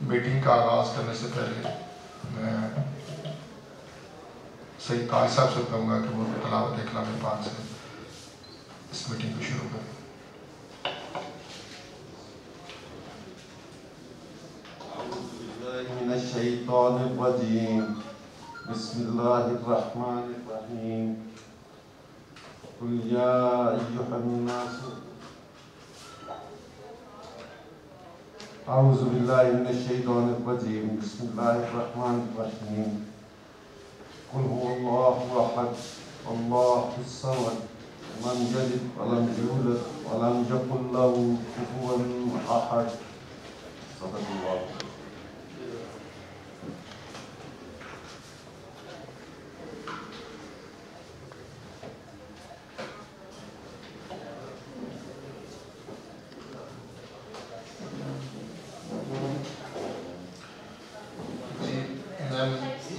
Meeting کا آغاز کرنے سے پہلے میں سید تاج صاحب سے کہوں گا کہ وہ تلاوت کلام پاک سے اس میٹنگ کو شروع کریں۔ اعوذ باللہ من الشیطان الرجیم، بسم اللہ الرحمن الرحیم، قل یا ایہا الناس، اعوذ باللہ من الشیطان الرجیم، بسم اللہ الرحمن الرحیم، قل هو اللہ احد اللہ الصمد لم یلد ولم یولد ولم یکن له کفوا احد، صدق اللہ۔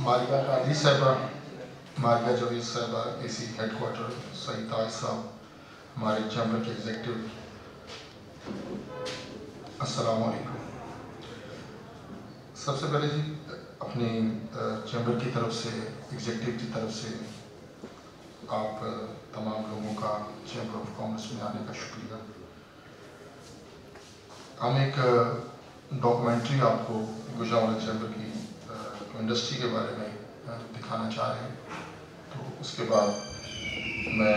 مالکہ قادری صاحبہ، مالکہ جوید صاحبہ، اے سی ہیڈ کوارٹر، سعید تاج صاحب، ہمارے چیمبر کے ایگزیکٹو، السلام علیکم۔ سب سے پہلے جی اپنی چیمبر کی طرف سے، ایگزیکٹو کی طرف سے آپ تمام لوگوں کا چیمبر آف کامرس میں آنے کا شکریہ۔ ہم ایک ڈاکومنٹری آپ کو گوجرانوالہ چیمبر کی انڈسٹری کے بارے میں دکھانا چاہ رہے ہیں، تو اس کے بعد میں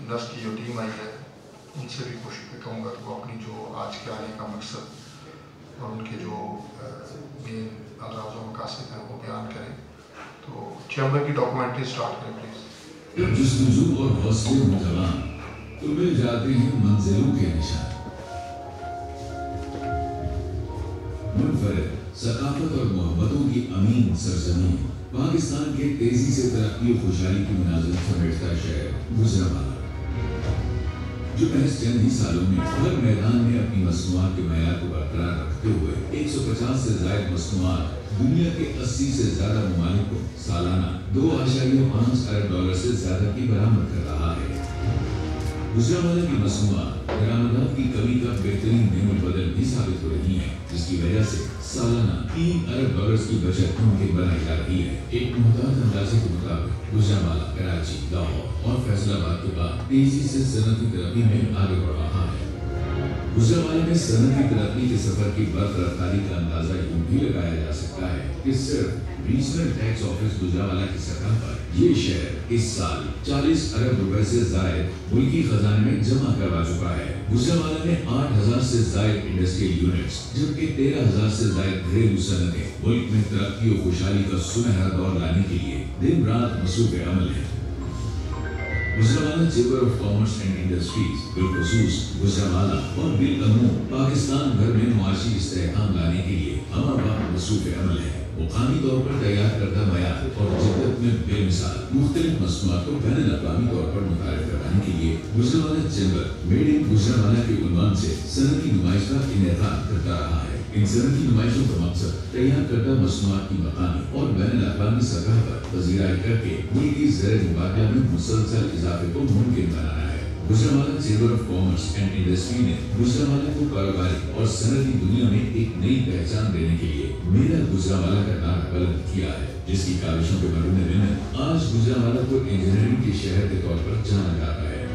نرس کی جو ٹیم آئی ہے ان سے بھی کوشش کروں گا کہ وہ اپنی جو آج کے آنے کا مقصد اور ان کے جو مین اغراض و مقاصد ہیں وہ بیان کریں۔ تو چیمبر کی ڈاکومنٹری سٹارٹ کریں پلیز۔ جب جستجو اور حوصلے متوان تو مل جاتے ہیں منزلوں کے نشان، منفرد ثقافت اور محبتوں کی امین سرزمین پاکستان کے تیزی سے ترقی و خوشحالی کی مناظر سمیٹتا شہر گوجرانوالہ، جو محض چند ہی سالوں میں ہر میدان میں اپنی مصنوعات کے معیار کو برقرار رکھتے ہوئے 150 سے زائد مصنوعات دنیا کے 80 سے زیادہ ممالک کو سالانہ $2.5 ارب سے زیادہ کی برآمد کر رہا ہے۔ گوجرانوالہ کی مصنوعات درآمدات کی کمی کا بہترین نعم البدل بھی ثابت ہو رہی ہیں، جس کی وجہ سے سالانہ $3 ارب کی بچت ممکن بنائی جا رہی ہے۔ ایک محتاط اندازے کے مطابق گوجرانوالہ کراچی، لاہور اور فیصل آباد کے بعد تیزی سے صنعتی ترقی میں آگے بڑھ رہا ہے۔ گوجرانوالہ میں صنعتی ترقی کے سفر کی برق رفتاری کا اندازہ یوں بھی لگایا جا سکتا ہے کہ صرف ریجنل ٹیکس آفس گوجرانوالہ کی سطح پر یہ شہر اس سال $40 ارب سے زائد ملکی خزانے میں جمع کروا چکا ہے۔ گوجرانوالہ میں 8,000 سے زائد انڈسٹریل یونٹس جبکہ 13,000 سے زائد گھریلو صنعتیں ملک میں ترقی و خوشحالی کا سنہرا دور لانے کے لیے دن رات مصروف عمل ہیں۔ Gujranwala chamber of commerce and industries بالخصوص گوجرانوالہ اور بالعموم پاکستان بھر میں معاشی استحکام لانے کے لیے ہمہ وقت مصروف عمل ہے۔ مقامی طور پر تیار کردہ معیار اور جدت میں بے مثال مختلف مصنوعات کو بین الاقوامی طور پر متعارف کروانے کے لیے Gujranwala chamber made in Gujranwala کے عنوان سے صنعتی نمائش کا انعقاد کرتا رہا ہے۔ ان صنعتی نمائشوں کا مقصد تیار کردہ مصنوعات کی مقامی اور بین الاقوامی سطح پر پذیرائی کر کے ملکی زیر مبادلہ میں مسلسل اضافے کو ممکن بنانا ہے۔ Gujranwala chamber of commerce and industry نے گوجرانوالہ کو کاروباری اور صنعتی دنیا میں ایک نئی پہچان دینے کے لیے میرا گوجرانوالہ کا نام بلند کیا ہے، جس کی کاوشوں کے مرہون منت آج گوجرانوالہ کو انجینئرنگ کے شہر کے طور پر جانا جاتا ہے۔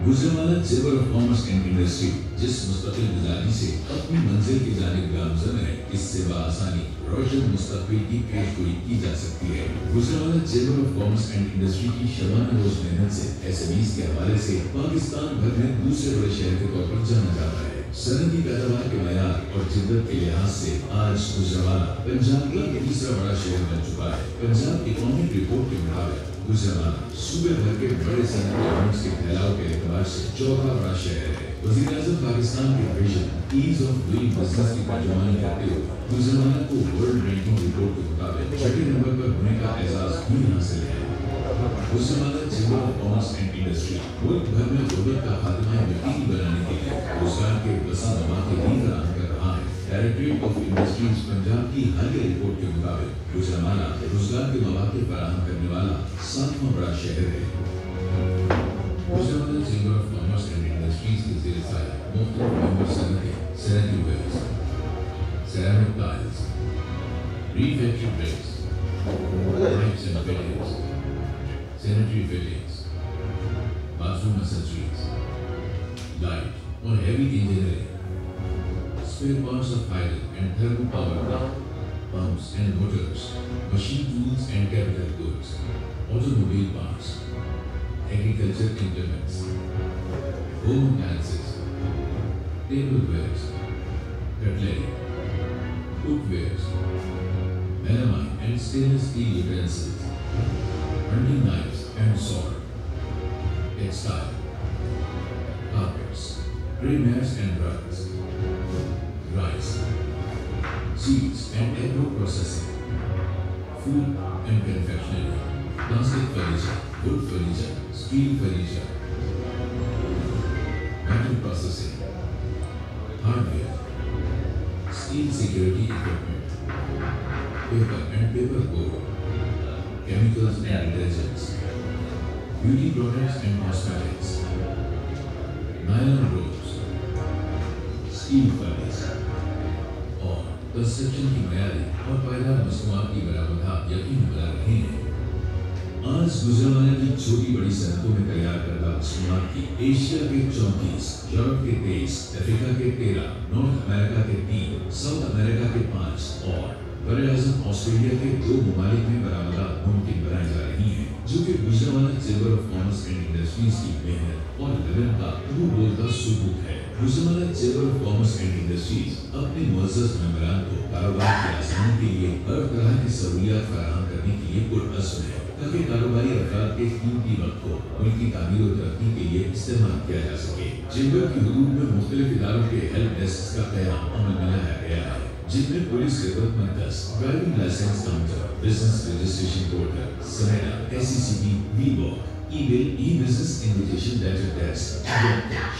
Gujranwala chamber of commerce and industry جس مستقل مزاجی سے اپنی منزل کی جانب گامزن ہے، اس سے بآسانی روشن مستقبل کی پیش گوئی کی جا سکتی ہے۔ Gujranwala chamber of commerce and industry کی شبانہ روز محنت سے SMEs کے حوالے سے پاکستان بھر میں دوسرے بڑے شہر کے طور پر جانا جاتا ہے۔ صنعتی پیداوار کے معیار اور جدت کے لحاظ سے آج گوجرانوالہ پنجاب کا تیسرا بڑا شہر بن چکا ہے۔ پنجاب اکنامک رپورٹ کے مطابق گوجرانوالہ صوبے بھر کے بڑے صنعتی یونٹس کے پھیلاؤ کے اعتبار سے چوتھا بڑا شہر ہے۔ وزیر اعظم پاکستان کے vision as of doing business کی ترجمانی کرتے ہوئے گوجرانوالہ کو ورلڈ رینکنگ رپورٹ کے مطابق 6 نمبر پر ہونے کا اعزاز بھی حاصل ہے۔ Gujranwala chamber of commerce and industry ملک بھر میں غربت کا خاتمہ یقینی بنانے کے لیے روزگار کے وسیع مواقع بھی فراہم کر رہا ہے۔ ڈائریکٹریٹ آف انڈسٹریز پنجاب کی حالیہ رپورٹ کے مطابق گوجرانوالہ روزگار کے مواقع فراہم کرنے والا 7واں بڑا شہر ہے۔ Gujranwala chamber of commerce and industries کے زیر سایہ مختلف ممبر صنعتیں، صنعتی Wales, refectory beds, pipes and fittings, sanitary fittings, bathroom accessories, light or heavy engineering, spare parts of iron and thermal power plant, pumps and motors, machine tools and capital goods, automobile parts, agriculture implements, home appliances, tablewares, cutlery, cookwares, melamine and stainless steel utensils, hunting knives and sword, textile, carpets, grey mats and rugs, rice, seeds and agro processing, food and confectionery, plastic furniture, wood furniture, steel furniture, metal processing, hardware, steel security equipment, paper and paper board, chemicals and detergents, beauty products and cosmetics, nylon ropes, steel furnace और construction की मियारी और पैदा मसनूआत की बरामद यकीन बना रहे हैं। आज गुजरावाला की छोटी बड़ी सनतों में तैयार करदा मसनूआत की एशिया के 34, यूरोप के 23, अफ्रीका के 13, नॉर्थ अमेरिका के 3, साउथ अमेरिका के 5 और बरआज़म ऑस्ट्रेलिया के 2 ममालिक में बरामदात मुमकिन बनाई जा रही हैं, जो कि Gujranwala chamber of commerce and industries की मेहनत और लगन का बोलता सबूत है। Gujranwala chamber of commerce and industries अपने मुअज़्ज़ज़ मेंबरान को कारोबार की आसानी के लिए हर तरह की सहूलियात फराहम करने के लिए पुरअज़्म है, ताकि कारोबारी अफराद के कीमती वक्त को उनकी तामीर और तरक्की के लिए इस्तेमाल किया जा सके। चैम्बर की हुदूद में मुख्तलिफ इदारों के हेल्प डेस्क का क़याम अमल में लाया गया है, जिनमें पुलिस खिदमत मरकज़, driving licence counter, business registration portal, समेरा, SCCB, वीबॉक, email, e-business invitation letter desk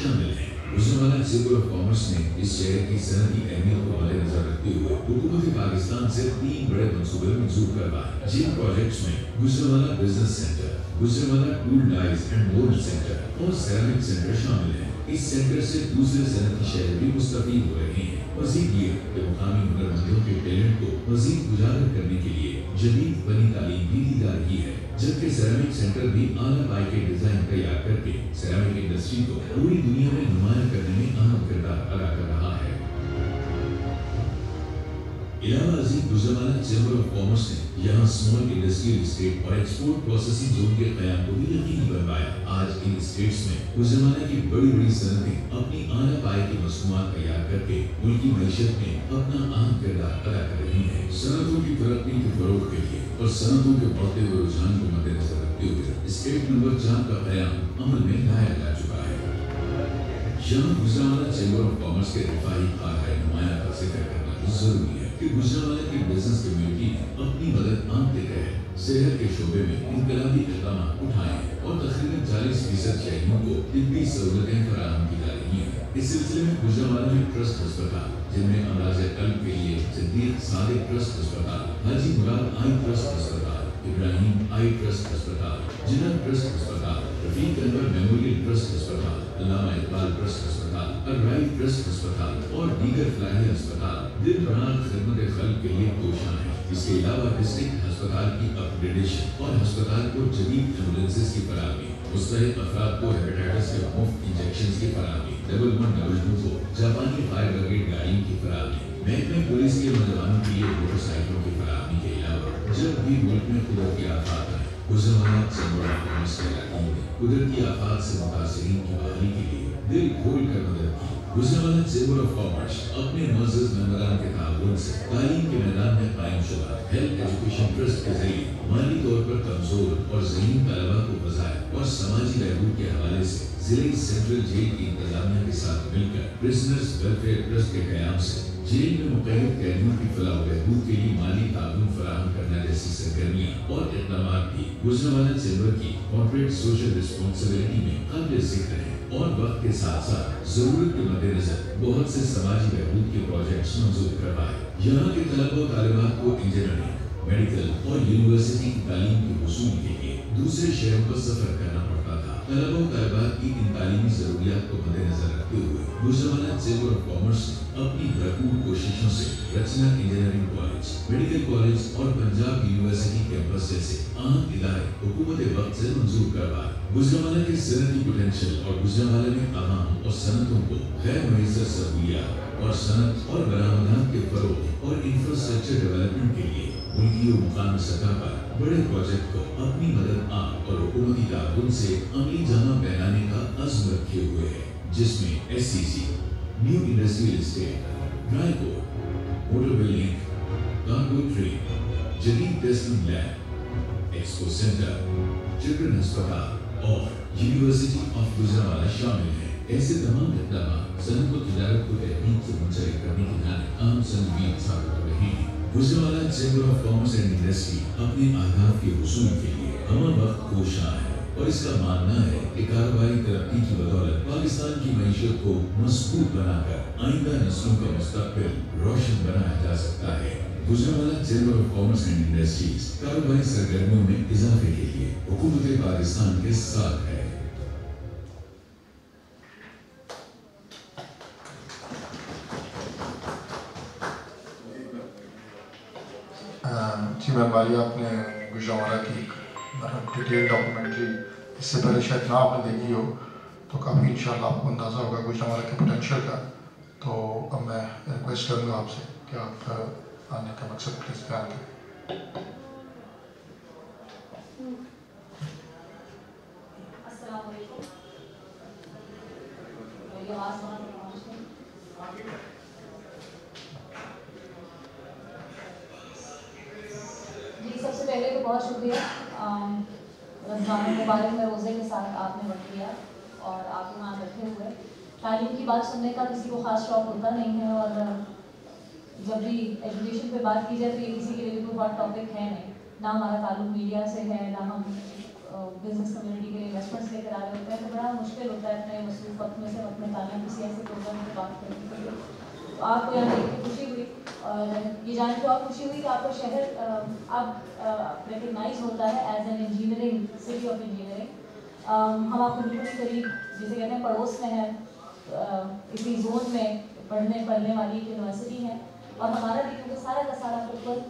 शामिल हैं। गुजरावाला चैम्बर ऑफ कॉमर्स ने इस शहर की सनती अहमियत को मद्देनजर रखते हुए हुकूमत पाकिस्तान से 3 बड़े मंसूबे मंजूर करवाए, जिन प्रोजेक्ट्स में Gujranwala business centre, Gujranwala tool dies and mould centre और सेरामिक सेंटर शामिल हैं। इस सेंटर से दूसरे सनती शहर भी मुस्तफीद हो रहे हैं। मज़ीद ये कि मुकामी हुनरमंदों के टैलेंट को मज़ीद उजागर करने के लिए जदीद फनी तालीम भी दी जा रही है, जबकि सेरामिक सेंटर भी आला पाई के डिजाइन तैयार करके सेरामिक इंडस्ट्री को पूरी दुनिया में नुमाया करने में अहम किरदार अदा कर रहा है। इलावा अजीम गुजरावाला चैम्बर ऑफ कॉमर्स ने यहाँ स्मॉल इंडस्ट्रियल स्टेट और एक्सपोर्ट प्रोसेसिंग जोन के क़याम को भी यकीनी बनवाया। आज इन स्टेट्स में गुजरावाला की बड़ी बड़ी सनतें अपनी आला पाई की मसनूआत तैयार करके उनकी मईशत में अपना अहम किरदार अदा कर रही हैं। सनतों की तरक्की के फरोग के लिए और सनतों के बढ़ते हुए रुझान को मद्देनजर रखते हुए स्टेट नंबर 4 का क़याम अमल में लाया जा चुका है। यहाँ गुजरावाला चैम्बर ऑफ कॉमर्स के रिफाही खारहाय नुमाया का जिक्र करना जरूरी है कि गुजरावाला की बिजनेस कम्युनिटी ने अपनी मदद आम के तहत सेहत के शोबे में इनकलाबी इक़दाम उठाए और तकरीबन 40% शहरियों को तिब्बी सहूलतें फराहम की जा रही हैं। इस सिलसिले में गुजरावाला में ट्रस्ट अस्पताल, जिनमें अमराज़ क़ल्ब के लिए सिद्दीक़ सादिक़ ट्रस्ट अस्पताल, हाजी मुराद आई ट्रस्ट अस्पताल, इब्राहिम आई ट्रस्ट अस्पताल, जिन्ना ट्रस्ट अस्पताल, रफ़ीक अनवर मेमोरियल ट्रस्ट अस्पताल, अल्लामा इक़बाल ट्रस्ट अस्पताल, अर्राई ट्रस्ट अस्पताल और दीगर फलाही अस्पताल दिन रात खिदमत खल्क़ के लिए कोशां हैं। इसके अलावा डिस्ट्रिक्ट अस्पताल की अपग्रेडेशन और अस्पताल को जदीद एम्बुलेंसेस की फराहमी, मुस्तहिक अफराद को हेपेटाइटिस के मुफ्त इंजेक्शन की फराहमी, डबल 122 को जापानी फायर ब्रिगेड गाड़ियों की फराहमी, महकमे पुलिस के नौजवानों के लिए मोटरसाइकिलों की फराहमी के अलावा जब भी मुल्क में कुदरती आफात आए, गुजरावाला चैम्बर ऑफ कॉमर्स के इलाके में कुदरती आफात से मुतासिरीन की बहाली के लिए दिल खोल कर मदद की। गुजरावाला चैम्बर ऑफ कॉमर्स अपने मुअज़्ज़ज़ मेंबरान के ताउन से तालीम के मैदान में कायम शुदा हेल्थ एजुकेशन ट्रस्ट के जरिए माली तौर पर कमजोर और ज़हीन तलबा को वज़ाइफ और समाजी बहबूद के हवाले से जिले सेंट्रल जेल की इंतजामिया के साथ मिलकर प्रिजनर्स वेलफेयर ट्रस्ट के क़याम से जेल में मुक़य्यद कैदियों की फलाह व बहबूद के लिए माली ताउन फराहम करना जैसी सरगर्मियाँ और इक़दामात भी गुजरावाला चैम्बर की कॉर्पोरेट सोशल रिस्पॉन्सिबिलिटी में काबिल ज़िक्र है और वक्त के साथ साथ ज़रूरत के मद्देनज़र बहुत से समाजी बहबूद के प्रोजेक्ट्स मंजूर करवाए। यहाँ के तलबा और तालिबात को इंजीनियरिंग, मेडिकल और यूनिवर्सिटी की तालीम के हुसूल के लिए दूसरे शहरों पर सफ़र करना पड़ता था, तलबा और तलबात की इन तालीमी ज़रूरियात को मद्देनजर रखते हुए गुजरांवाला चैम्बर ऑफ कॉमर्स ने अपनी भरपूर कोशिशों से रचना इंजीनियरिंग कॉलेज, मेडिकल कॉलेज और पंजाब यूनिवर्सिटी कैंपस जैसे अहम इदारे हुकूमत वक्त से मंजूर करवाए। गुजरांवाला के सनती पोटेंशियल और गुजरांवाला में आवाम और सनतों को गैर मुयस्सर सहूलियात और सनत और बरामदात के फरोग और इंफ्रास्ट्रक्चर डेवलपमेंट के लिए मुल्की और मुकामी सतह पर बड़े प्रोजेक्ट को अपनी मदद आप और हुकूमती ताउन से अमली जामा पहनाने का अज़्म रखे हुए है, जिसमें SCC, new industrial estate, dry port, motor building, cargo train, जदीद testing lab, expo centre, children अस्पताल और यूनिवर्सिटी ऑफ गुजरांवाला शामिल है। ऐसे तमाम इक़दाम सनत व तिजारत को तहरीक से मुंसलिक करने के नाते अहम सनवी साबित हो रहे हैं। Gujranwala chamber of commerce and industry अपने अहदाफ के हुसूल के लिए हम वक्त कोशां है और इसका मानना है कि कारोबारी तरक्की की बदौलत पाकिस्तान की मईशत को मजबूत बनाकर आइंदा नस्लों का मुस्तकबिल रोशन बनाया जा सकता है। Gujranwala chamber of commerce and industries कारोबारी सरगर्मियों में इजाफे के लिए हुकूमत पाकिस्तान के साथ है। जी मैम वाली आपने गुजरांवाला की डिटेल डॉक्यूमेंट्री इससे पहले शायद ना आपने देखी हो, तो काफ़ी इंशाल्लाह आपको अंदाज़ा होगा गुजरांवाला के पोटेंशियल का। तो अब मैं रिक्वेस्ट करूँगा आपसे कि आप आने का मकसद प्लीज़ बयान करें। अस्सलाम वालेकुम। मेरी आवाज़ जी, सबसे पहले तो बहुत शुक्रिया। रमज़ान मुबारक में रोज़े के साथ आपने वक्त दिया और आप यहाँ बैठे हुए। तालीम की बात सुनने का किसी को ख़ास शौक़ होता नहीं है और जब भी एजुकेशन पे बात की जाए तो ये किसी के लिए भी कोई हॉट टॉपिक है नहीं। ना हमारा ताल्लुक मीडिया से है, ना हम बिजनेस कम्युनिटी के लिए इन्वेस्टमेंट्स लेकर आ रहे होते हैं, तो बड़ा मुश्किल होता है अपने मसरूफ़ वक्त में से वक्त निकालना किसी ऐसे प्रोग्राम की बात करने के लिए। तो आपको यहाँ देख के खुशी हुई और ये जान के और खुशी हुई कि आपका शहर अब रिकगनाइज होता है as an engineering city of engineering. हम आपको बिल्कुल करीब जिसे कहते हैं पड़ोस में है, इसी जोन में पढ़ने वाली एक यूनिवर्सिटी है और हमारा भी क्योंकि सारा का सारा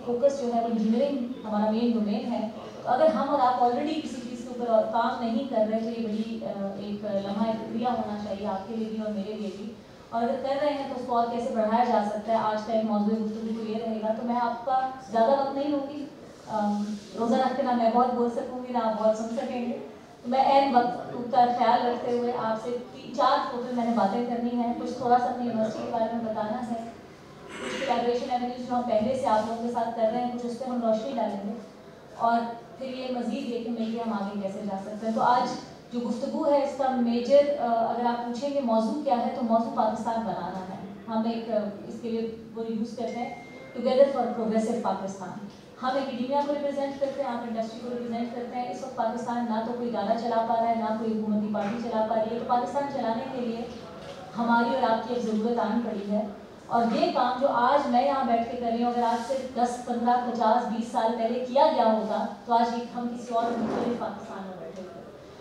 फोकस जो है वो इंजीनियरिंग हमारा मेन डोमेन है। तो अगर हम और आप ऑलरेडी किसी चीज़ के ऊपर काम नहीं कर रहे तो ये बड़ी एक लम्हा क्रिया होना चाहिए आपके लिए भी और मेरे लिए भी, और अगर कर रहे हैं तो उसको और कैसे बढ़ाया जा सकता है। आज का एक मौजूद गुफ्तगू तो ये रहेगा, तो मैं आपका ज़्यादा वक्त नहीं लूँगी। रोज़ा रख के ना मैं बहुत बोल सकूँगी ना आप बहुत सुन सकेंगे, तो मैं एन वक्त का ख्याल रखते हुए आपसे 3-4 टोटल मैंने बातें करनी है। कुछ थोड़ा सा अपनी यूनिवर्सिटी के बारे में बताना है, कुछ कोलैबोरेशन एवेन्यूज जो हम पहले से आप लोगों के साथ कर रहे हैं, कुछ उस पर हम रोशनी डालेंगे और फिर ये मज़ीद देखें मिलकर हम आगे कैसे जा सकते हैं। तो आज जो गुफ्तगू है इसका मेजर अगर आप पूछेंगे मौजू क्या है तो मौजू पाकिस्तान बनाना है। हम एक इसके लिए वो यूज़ करते हैं टुगेदर फॉर प्रोग्रेसिव पाकिस्तान। हम एकेडमिया को रिप्रेजेंट करते हैं, आप इंडस्ट्री को रिप्रेजेंट करते हैं। इस वक्त पाकिस्तान ना तो कोई इदारा चला पा रहा है, ना कोई हुकूमती पार्टी चला पा रही है। तो पाकिस्तान चलाने के लिए हमारी और आपकी एक ज़रूरत आनी पड़ी है और ये काम जो आज मैं यहाँ बैठ के कर रही हूँ, अगर आज से 10, 15, 50, 20 साल पहले किया गया होता तो आज हम किसी और मुख्तलिफ पाकिस्तान में बैठे होते।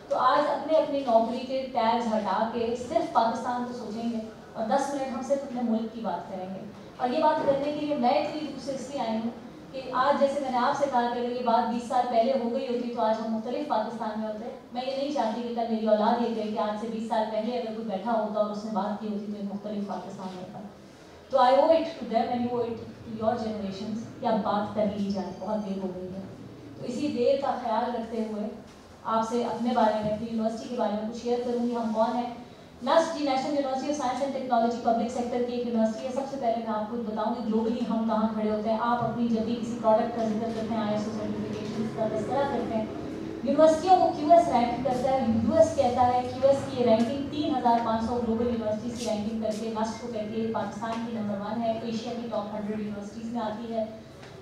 तो आज अपने अपनी नौकरी के टैग्स हटा के सिर्फ पाकिस्तान को सोचेंगे और 10 मिनट हम सिर्फ अपने मुल्क की बात करेंगे। और ये बात करने के लिए मैं इतनी दूर से इसलिए आई हूँ कि आज जैसे मैंने आपसे कहा कि अगर ये बात 20 साल पहले हो गई होती तो आज हम मुख्तलिफ पाकिस्तान में होते। मैं ये नहीं चाहती कि कल मेरी औलाद ये कहे कि आज से 20 साल पहले अगर कोई बैठा होता और उसने बात की होती तो एक मुख्तलिफ पाकिस्तान होता। तो I owe it to them and you owe it to your generation कि अब बात कर ली जाए, बहुत देर हो गई है। तो इसी देर का ख्याल रखते हुए आपसे अपने बारे में, अपनी यूनिवर्सिटी के बारे में कुछ शेयर करूँगी। हम कौन हैं? नस्ट जी national university of science and technology public sector की एक यूनिवर्सिटी है। सबसे पहले मैं आपको बताऊंगी ग्लोबली हम कहाँ खड़े होते हैं। आप अपनी जब भी किसी प्रोडक्ट का जिक्र करते हैं, ISO सर्टिफिकेशन का तस्करा करते हैं, यूनिवर्सिटियों को QS रैंक करता है, US कहता है QS की रैंकिंग 3500 ग्लोबल यूनिवर्सिटीज़ की रैंकिंग करके नस्ट को कहती है पाकिस्तान की नंबर 1 है, एशिया की टॉप 100 यूनिवर्सिटीज़ में आती है।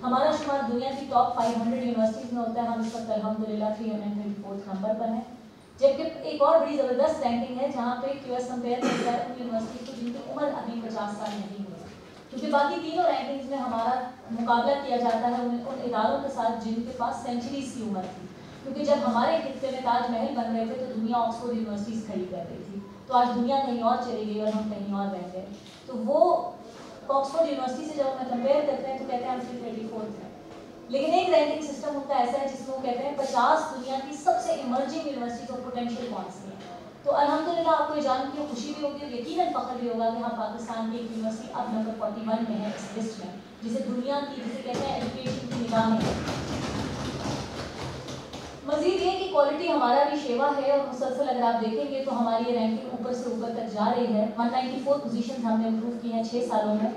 हमारा शुमार दुनिया की टॉप 500 यूनिवर्सिटीज़ में होता है। हम इस वक्त अल्हम्दुलिल्लाह 324 नंबर पर हैं। जबकि एक और बड़ी ज़बरदस्त रैंकिंग है जहाँ पे QS कंपेयर करता है उन यूनिवर्सिटी को जिनकी उम्र अभी 50 साल नहीं हुई, क्योंकि बाकी तीनों रैंकिंग्स में हमारा मुकाबला किया जाता है उन इदारों के साथ जिनके पास सेंचुरीज़ की उम्र थी। क्योंकि जब हमारे खित्ते में ताज महल बन रहे थे तो दुनिया ऑक्सफोर्ड यूनिवर्सिटीज़ खड़ी कर रही थी, तो आज दुनिया कहीं और चली गई और हम कहीं और रह गए। तो वो ऑक्सफोर्ड यूनिवर्सिटी से जब हमें कंपेयर करते हैं तो कहते हैं हम 334th हैं, लेकिन एक रैंकिंग सिस्टम उनका ऐसा है जिसमें वो कहते हैं 50 दुनिया की सबसे इमर्जिंग यूनिवर्सिटीज ऑफ पोटेंशियल कौन सी है। तो अल्हम्दुलिल्लाह आपको ये जान के खुशी भी होगी और यकीनन फख्र भी होगा कि हाँ पाकिस्तान की एक यूनिवर्सिटी अब नंबर 41 में है इस लिस्ट में, जिसे दुनिया की जिसे कहते हैं एजुकेशन की निगाह में। मजीद ये कि क्वालिटी हमारा भी शेवा है और मुसलसल अगर आप देखेंगे तो हमारी ये रैंकिंग ऊपर से ऊपर तक जा रही है। 194 पोजीशन हमने इम्प्रूव की हैं 6 सालों में,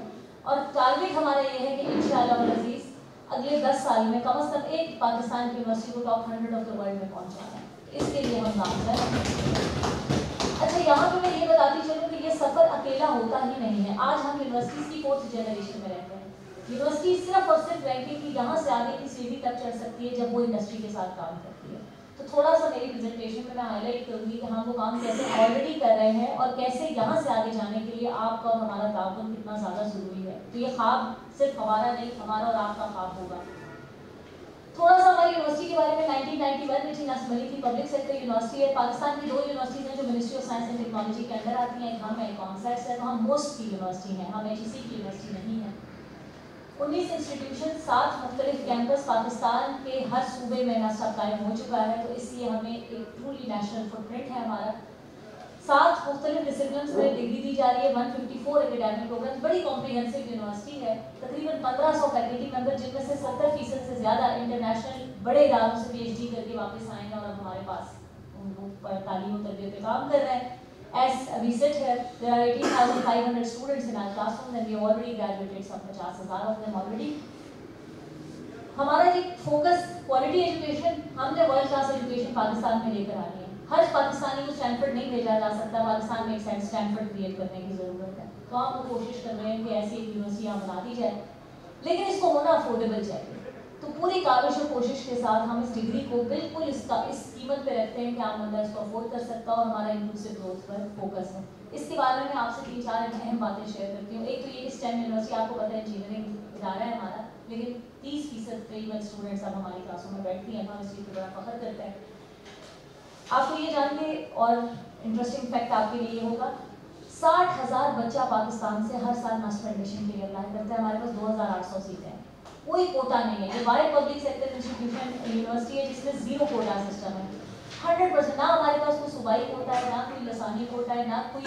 और टारगेट हमारा ये है कि इंशाअल्लाह अज़ीज़ अगले 10 साल में कम से कम एक पाकिस्तान की यूनिवर्सिटी को टॉप 100 ऑफ द वर्ल्ड में पहुँचाना है, इसके लिए हम काम कर रहे हैं। अच्छा, यहाँ पे मैं ये बताती चलूँ कि ये सफ़र अकेला होता ही नहीं है। आज हम यूनिवर्सिटीज़ की 4th जनरेशन में रहते हैं। यूनिवर्सिटी सिर्फ और सिर्फ रैंकिंग की यहाँ से आगे की सीढ़ी तक चढ़ सकती है जब वो इंडस्ट्री के साथ काम करती है। तो थोड़ा सा मेरी प्रेजेंटेशन में मैं हाईलाइट करूँगी कि हम वो काम कैसे ऑलरेडी कर रहे हैं और कैसे यहाँ से आगे जाने के लिए आपका और हमारा ताउन कितना ज़्यादा ज़रूरी है। तो ये ख्वाब सिर्फ हमारा नहीं, हमारा और आपका ख्वाब होगा। थोड़ा सा हमारी यूनिवर्सिटी के बारे में 1991 में थी नस्मली थी, पब्लिक सेक्टर यूनिवर्सिटी है। पाकिस्तान की 2 यूनिवर्सिटीज़ हैं जो ministry of science and technology के अंदर आती हैं, एक हम है, कॉन्सेट्स है। तो हम मोस्ट की यूनिवर्सिटी हैं, हम HEC की यूनिवर्सिटी नहीं है। 19 इंस्टीट्यूशन, 7 मुख्तलिफ कैंपस पाकिस्तान के हर सूबे में नस्ब कायम हो चुका है, तो इसलिए हमें एक ट्रूली नेशनल फुटप्रिंट है हमारा। 7 मुख्तलिफ डिसिप्लिन्स में डिग्री दी जा रही है, 154 एकेडमिक प्रोग्राम, बड़ी कॉम्प्रिहेंसिव यूनिवर्सिटी है। तकरीबन 1500 फैकल्टी मेंबर, जिनमें से 70% से ज़्यादा इंटरनेशनल बड़े इदारों से PhD करके वापस आए हैं और अब हमारे पास उनको तालीम और तरबियत पे काम कर रहे हैं। As we sit here, there are 18,500 students in our classrooms and we have already graduated some 50,000 of them already. हमारा ये फोकस क्वालिटी एजुकेशन, हमने वर्ल्ड क्लास एजुकेशन पाकिस्तान में लेकर आनी है। हर पाकिस्तानी को स्टैनफोर्ड नहीं भेजा जा सकता, पाकिस्तान में एक स्टैनफोर्ड क्रिएट करने की ज़रूरत है। तो हम वो कोशिश कर रहे हैं कि ऐसी एक यूनिवर्सिटी यहाँ बना दी जाए, लेकिन इसको होना अफोर्डेबल चाहिए। तो पूरी काविश और कोशिश के साथ हम इस डिग्री को बिल्कुल इस कीमत पे रखते हैं कि आम बंदा इसको अफोर्ड कर सकता है और हमारा इंक्लूसिव ग्रोथ पर फोकस है। इसके बारे में आपसे 3-4 अहम बातें शेयर करती हूँ। एक तो ये STEM यूनिवर्सिटी, आपको पता है इंजीनियरिंग इदारा है हमारा, लेकिन 30% तकरीबन स्टूडेंट्स अब हमारी क्लासों में बैठती हैं, हम इस चीज़ पर बड़ा फख्र करते हैं। आपको ये जान के और इंटरेस्टिंग फैक्ट आपके लिए होगा, 60,000 बच्चा पाकिस्तान से हर साल मास्टर एडमिशन के लिए अप्लाई करता है। हमारे पास 2,800 सीटें हैं, कोई कोटा नहीं है। ये wide public sector institution university है जिसमें 0 कोटा सिस्टम है, 100%। ना हमारे पास कोई सूबाई कोटा है, ना कोई लसानी कोटा है, ना कोई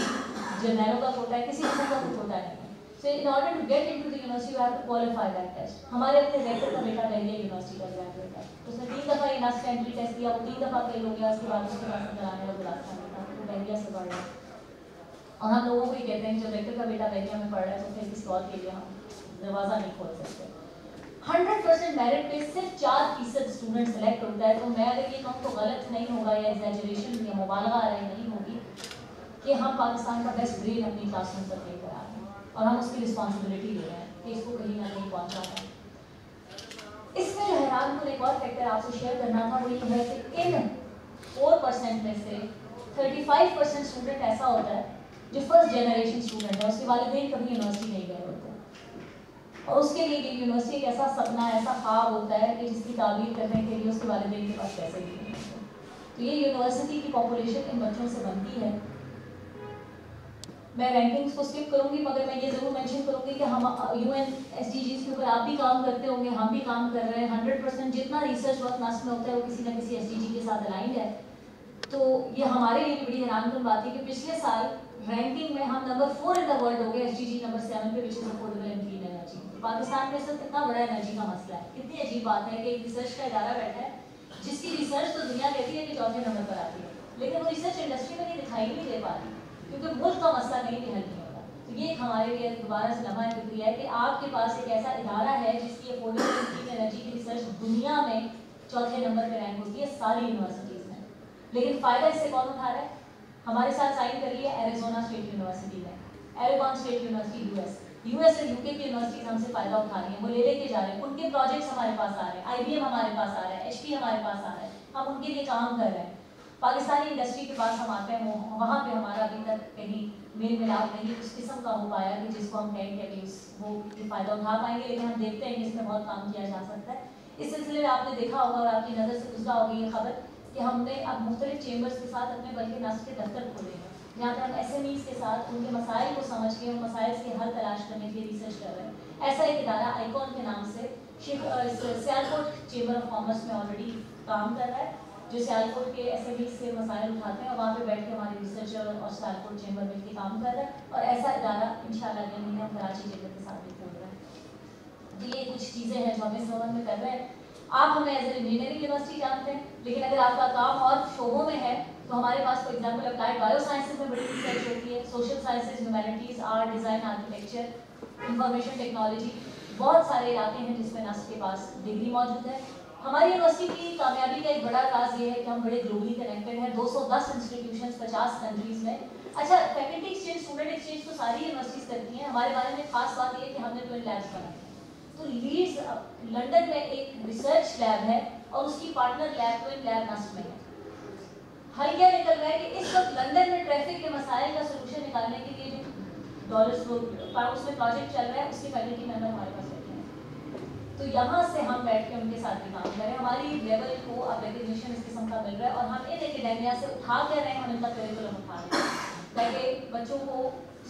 जर्नैलों का कोटा है, किसी किस्म का कोई कोटा नहीं है। So in order to get into the university you have to qualify that test. हमारे अपने रेक्टर का बेटा पहले यूनिवर्सिटी का ग्रेजुएट है, उसने 3 दफ़ा ये नास्ट एंट्री टेस्ट दिया, वो 3 दफ़ा फेल हो गया, उसके बाद उसके पास कराने वाला रास्ता नहीं था, वो बहरिया से पढ़ रहा। और हम लोगों को ये कहते हैं जब रेक्टर का बेटा बहरिया में पढ़ रहा है तो फिर किसी और के लिए हम दरवाज़ा नहीं खोल सकते। 100% मेरिट पे सिर्फ 4% स्टूडेंट सेलेक्ट होता है। तो मैं अगर ये कहूँ तो गलत नहीं होगा या एग्जैजरेशन या मुबालगा आ रही नहीं होगी कि हम पाकिस्तान का बेस्ट ग्रेड अपनी क्लासरूम पर लेकर आ रहे हैं और हम उसकी रिस्पॉन्सिबिलिटी ले रहे हैं कि इसको कहीं ना कहीं पहुँचा है। इसमें जो हैरान को एक और फैक्टर आपसे शेयर करना था, वो ये है कि इन 4% में से 35% स्टूडेंट ऐसा होता है जो फर्स्ट जनरेशन स्टूडेंट है, उसके वालिदैन कभी यूनिवर्सिटी नहीं गए होते और उसके लिए यूनिवर्सिटी एक ऐसा सपना, ऐसा ख्वाब होता है कि जिसकी ताबीर करने के लिए उसके वालिदैन के पास पैसे भी नहीं होते। तो ये यूनिवर्सिटी की पॉपुलेशन इन बच्चों से बनती है। मैं रैंकिंग्स को स्किप करूंगी, मगर मैं ये ज़रूर मेंशन करूंगी कि हम UN SDGs के ऊपर आप भी काम करते होंगे, हम भी काम कर रहे हैं। 100% जितना रिसर्च वर्क नास्ट में होता है वो किसी न किसी SDG के साथ अलाइंड है। तो ये हमारे लिए बड़ी हैरानकुन बात है कि पिछले साल रैंकिंग में हम नंबर 4 इन द वर्ल्ड हो गए, SDG नंबर 7 पे, which is affordable and clean energy. Pakistan में सब कितना बड़ा एनर्जी का मसला है। कितनी अजीब बात है कि एक रिसर्च का इदारा बैठा है जिसकी रिसर्च तो दुनिया कहती है कि 4थे नंबर पर आती है, लेकिन वो रिसर्च इंडस्ट्री में दिखाई नहीं दे पा रही क्योंकि मुल्क का मसला नहीं हल नहीं होता। तो ये हमारे लिए दोबारा से लम्हा फिक्रिया है कि आपके पास एक ऐसा इदारा है जिसकी अफोर्डेबल एंड क्लीन एनर्जी की रिसर्च दुनिया में 4थे नंबर पर रैंक होती है सारी यूनिवर्सिटीज़ में। लेकिन फ़ायदा इससे कौन उठा रहा है? हमारे साथ साइन कर लिया एरिज़ोना स्टेट यूनिवर्सिटी ने, एरेगॉन स्टेट यूनिवर्सिटी US और UK की यूनिवर्सिटीज़ हमसे फ़ायदा उठा रही हैं, वो लेके जा रहे हैं, उनके प्रोजेक्ट्स हमारे पास आ रहे हैं, IBM हमारे पास आ रहा है, HP हमारे पास आ रहा है, हम उनके लिए काम कर रहे हैं। पाकिस्तानी इंडस्ट्री के पास हम आते हैं, वहाँ पे हमारा अभी तक कहीं मेल मिलाप नहीं उस किस्म का हो पाया कि जिसको हम कहें कि वो फ़ायदा उठा पाएंगे, लेकिन हम देखते हैं कि इसमें बहुत काम किया जा सकता है। इस सिलसिले में आपने देखा होगा और आपकी नज़र से गुजरा होगी ये खबर कि हमने अब मुख्तलिफ चेम्बर्स के साथ अपने बल्कि नस्ल के दफ्तर खोले हैं जहाँ पर हम SMEs के साथ उनके मसाइल को समझ के उन मसाइल के हल तलाश करने के लिए रिसर्च कर रहे हैं। ऐसा एक इदारा आइकॉन के नाम से सियालकोट चेम्बर ऑफ कॉमर्स में ऑलरेडी काम कर रहा है, जो सियालकोट के SMEs के मसाइल उठाते हैं और वहाँ पे बैठ के हमारे रिसर्चर और सियालकोट चेम्बर मिलकर काम कर रहा है। और ऐसा इदारा इंशाल्लाह अगले महीने हम कराची चेम्बर के साथ भी खोल रहे हैं। तो ये कुछ चीज़ें हैं जो हम इस संबंध में कर रहे हैं। आप हमें एज ए इंजीनियरिंग यूनिवर्सिटी जानते हैं, लेकिन अगर आपका काम और शोबों में है तो हमारे पास for example applied bio sciences में बड़ी रिसर्च होती है, social sciences, humanities, art, design, architecture, information technology, बहुत सारे इलाके हैं जिसमें नस्ल के पास डिग्री मौजूद है। हमारी यूनिवर्सिटी की कामयाबी का एक बड़ा राज ये है कि हम बड़े ग्लोबली कनेक्टेड हैं, 210 इंस्टीट्यूशंस 50 कंट्रीज़ में। अच्छा, फैकल्टी एक्सचेंज, स्टूडेंट एक्सचेंज तो सारी यूनिवर्सिटीज़ करती हैं। हमारे बारे में खास बात ये है कि हमने ट्विन लैब्स बनाए हैं। तो लीड्स लंदन में एक रिसर्च लैब है और उसकी पार्टनर लैब ट्विन लैब नस्ल में है। हल क्या निकल रहा है कि इस वक्त लंदन में ट्रैफिक के मसाइल का सोल्यूशन निकालने के लिए जो डॉलर्स उसमें प्रोजेक्ट चल रहा है उसके फैकल्टी मेंबर हमारे पास बैठे हैं। तो यहाँ से हम बैठ के उनके साथ भी काम करें। हमारी लेवल को अब रिकग्निशन इस किस्म का मिल रहा है और हम इन एकेडेमिया से उठा कर रहे हैं, हम इनका करिकुलम उठा रहे हैं ताकि बच्चों को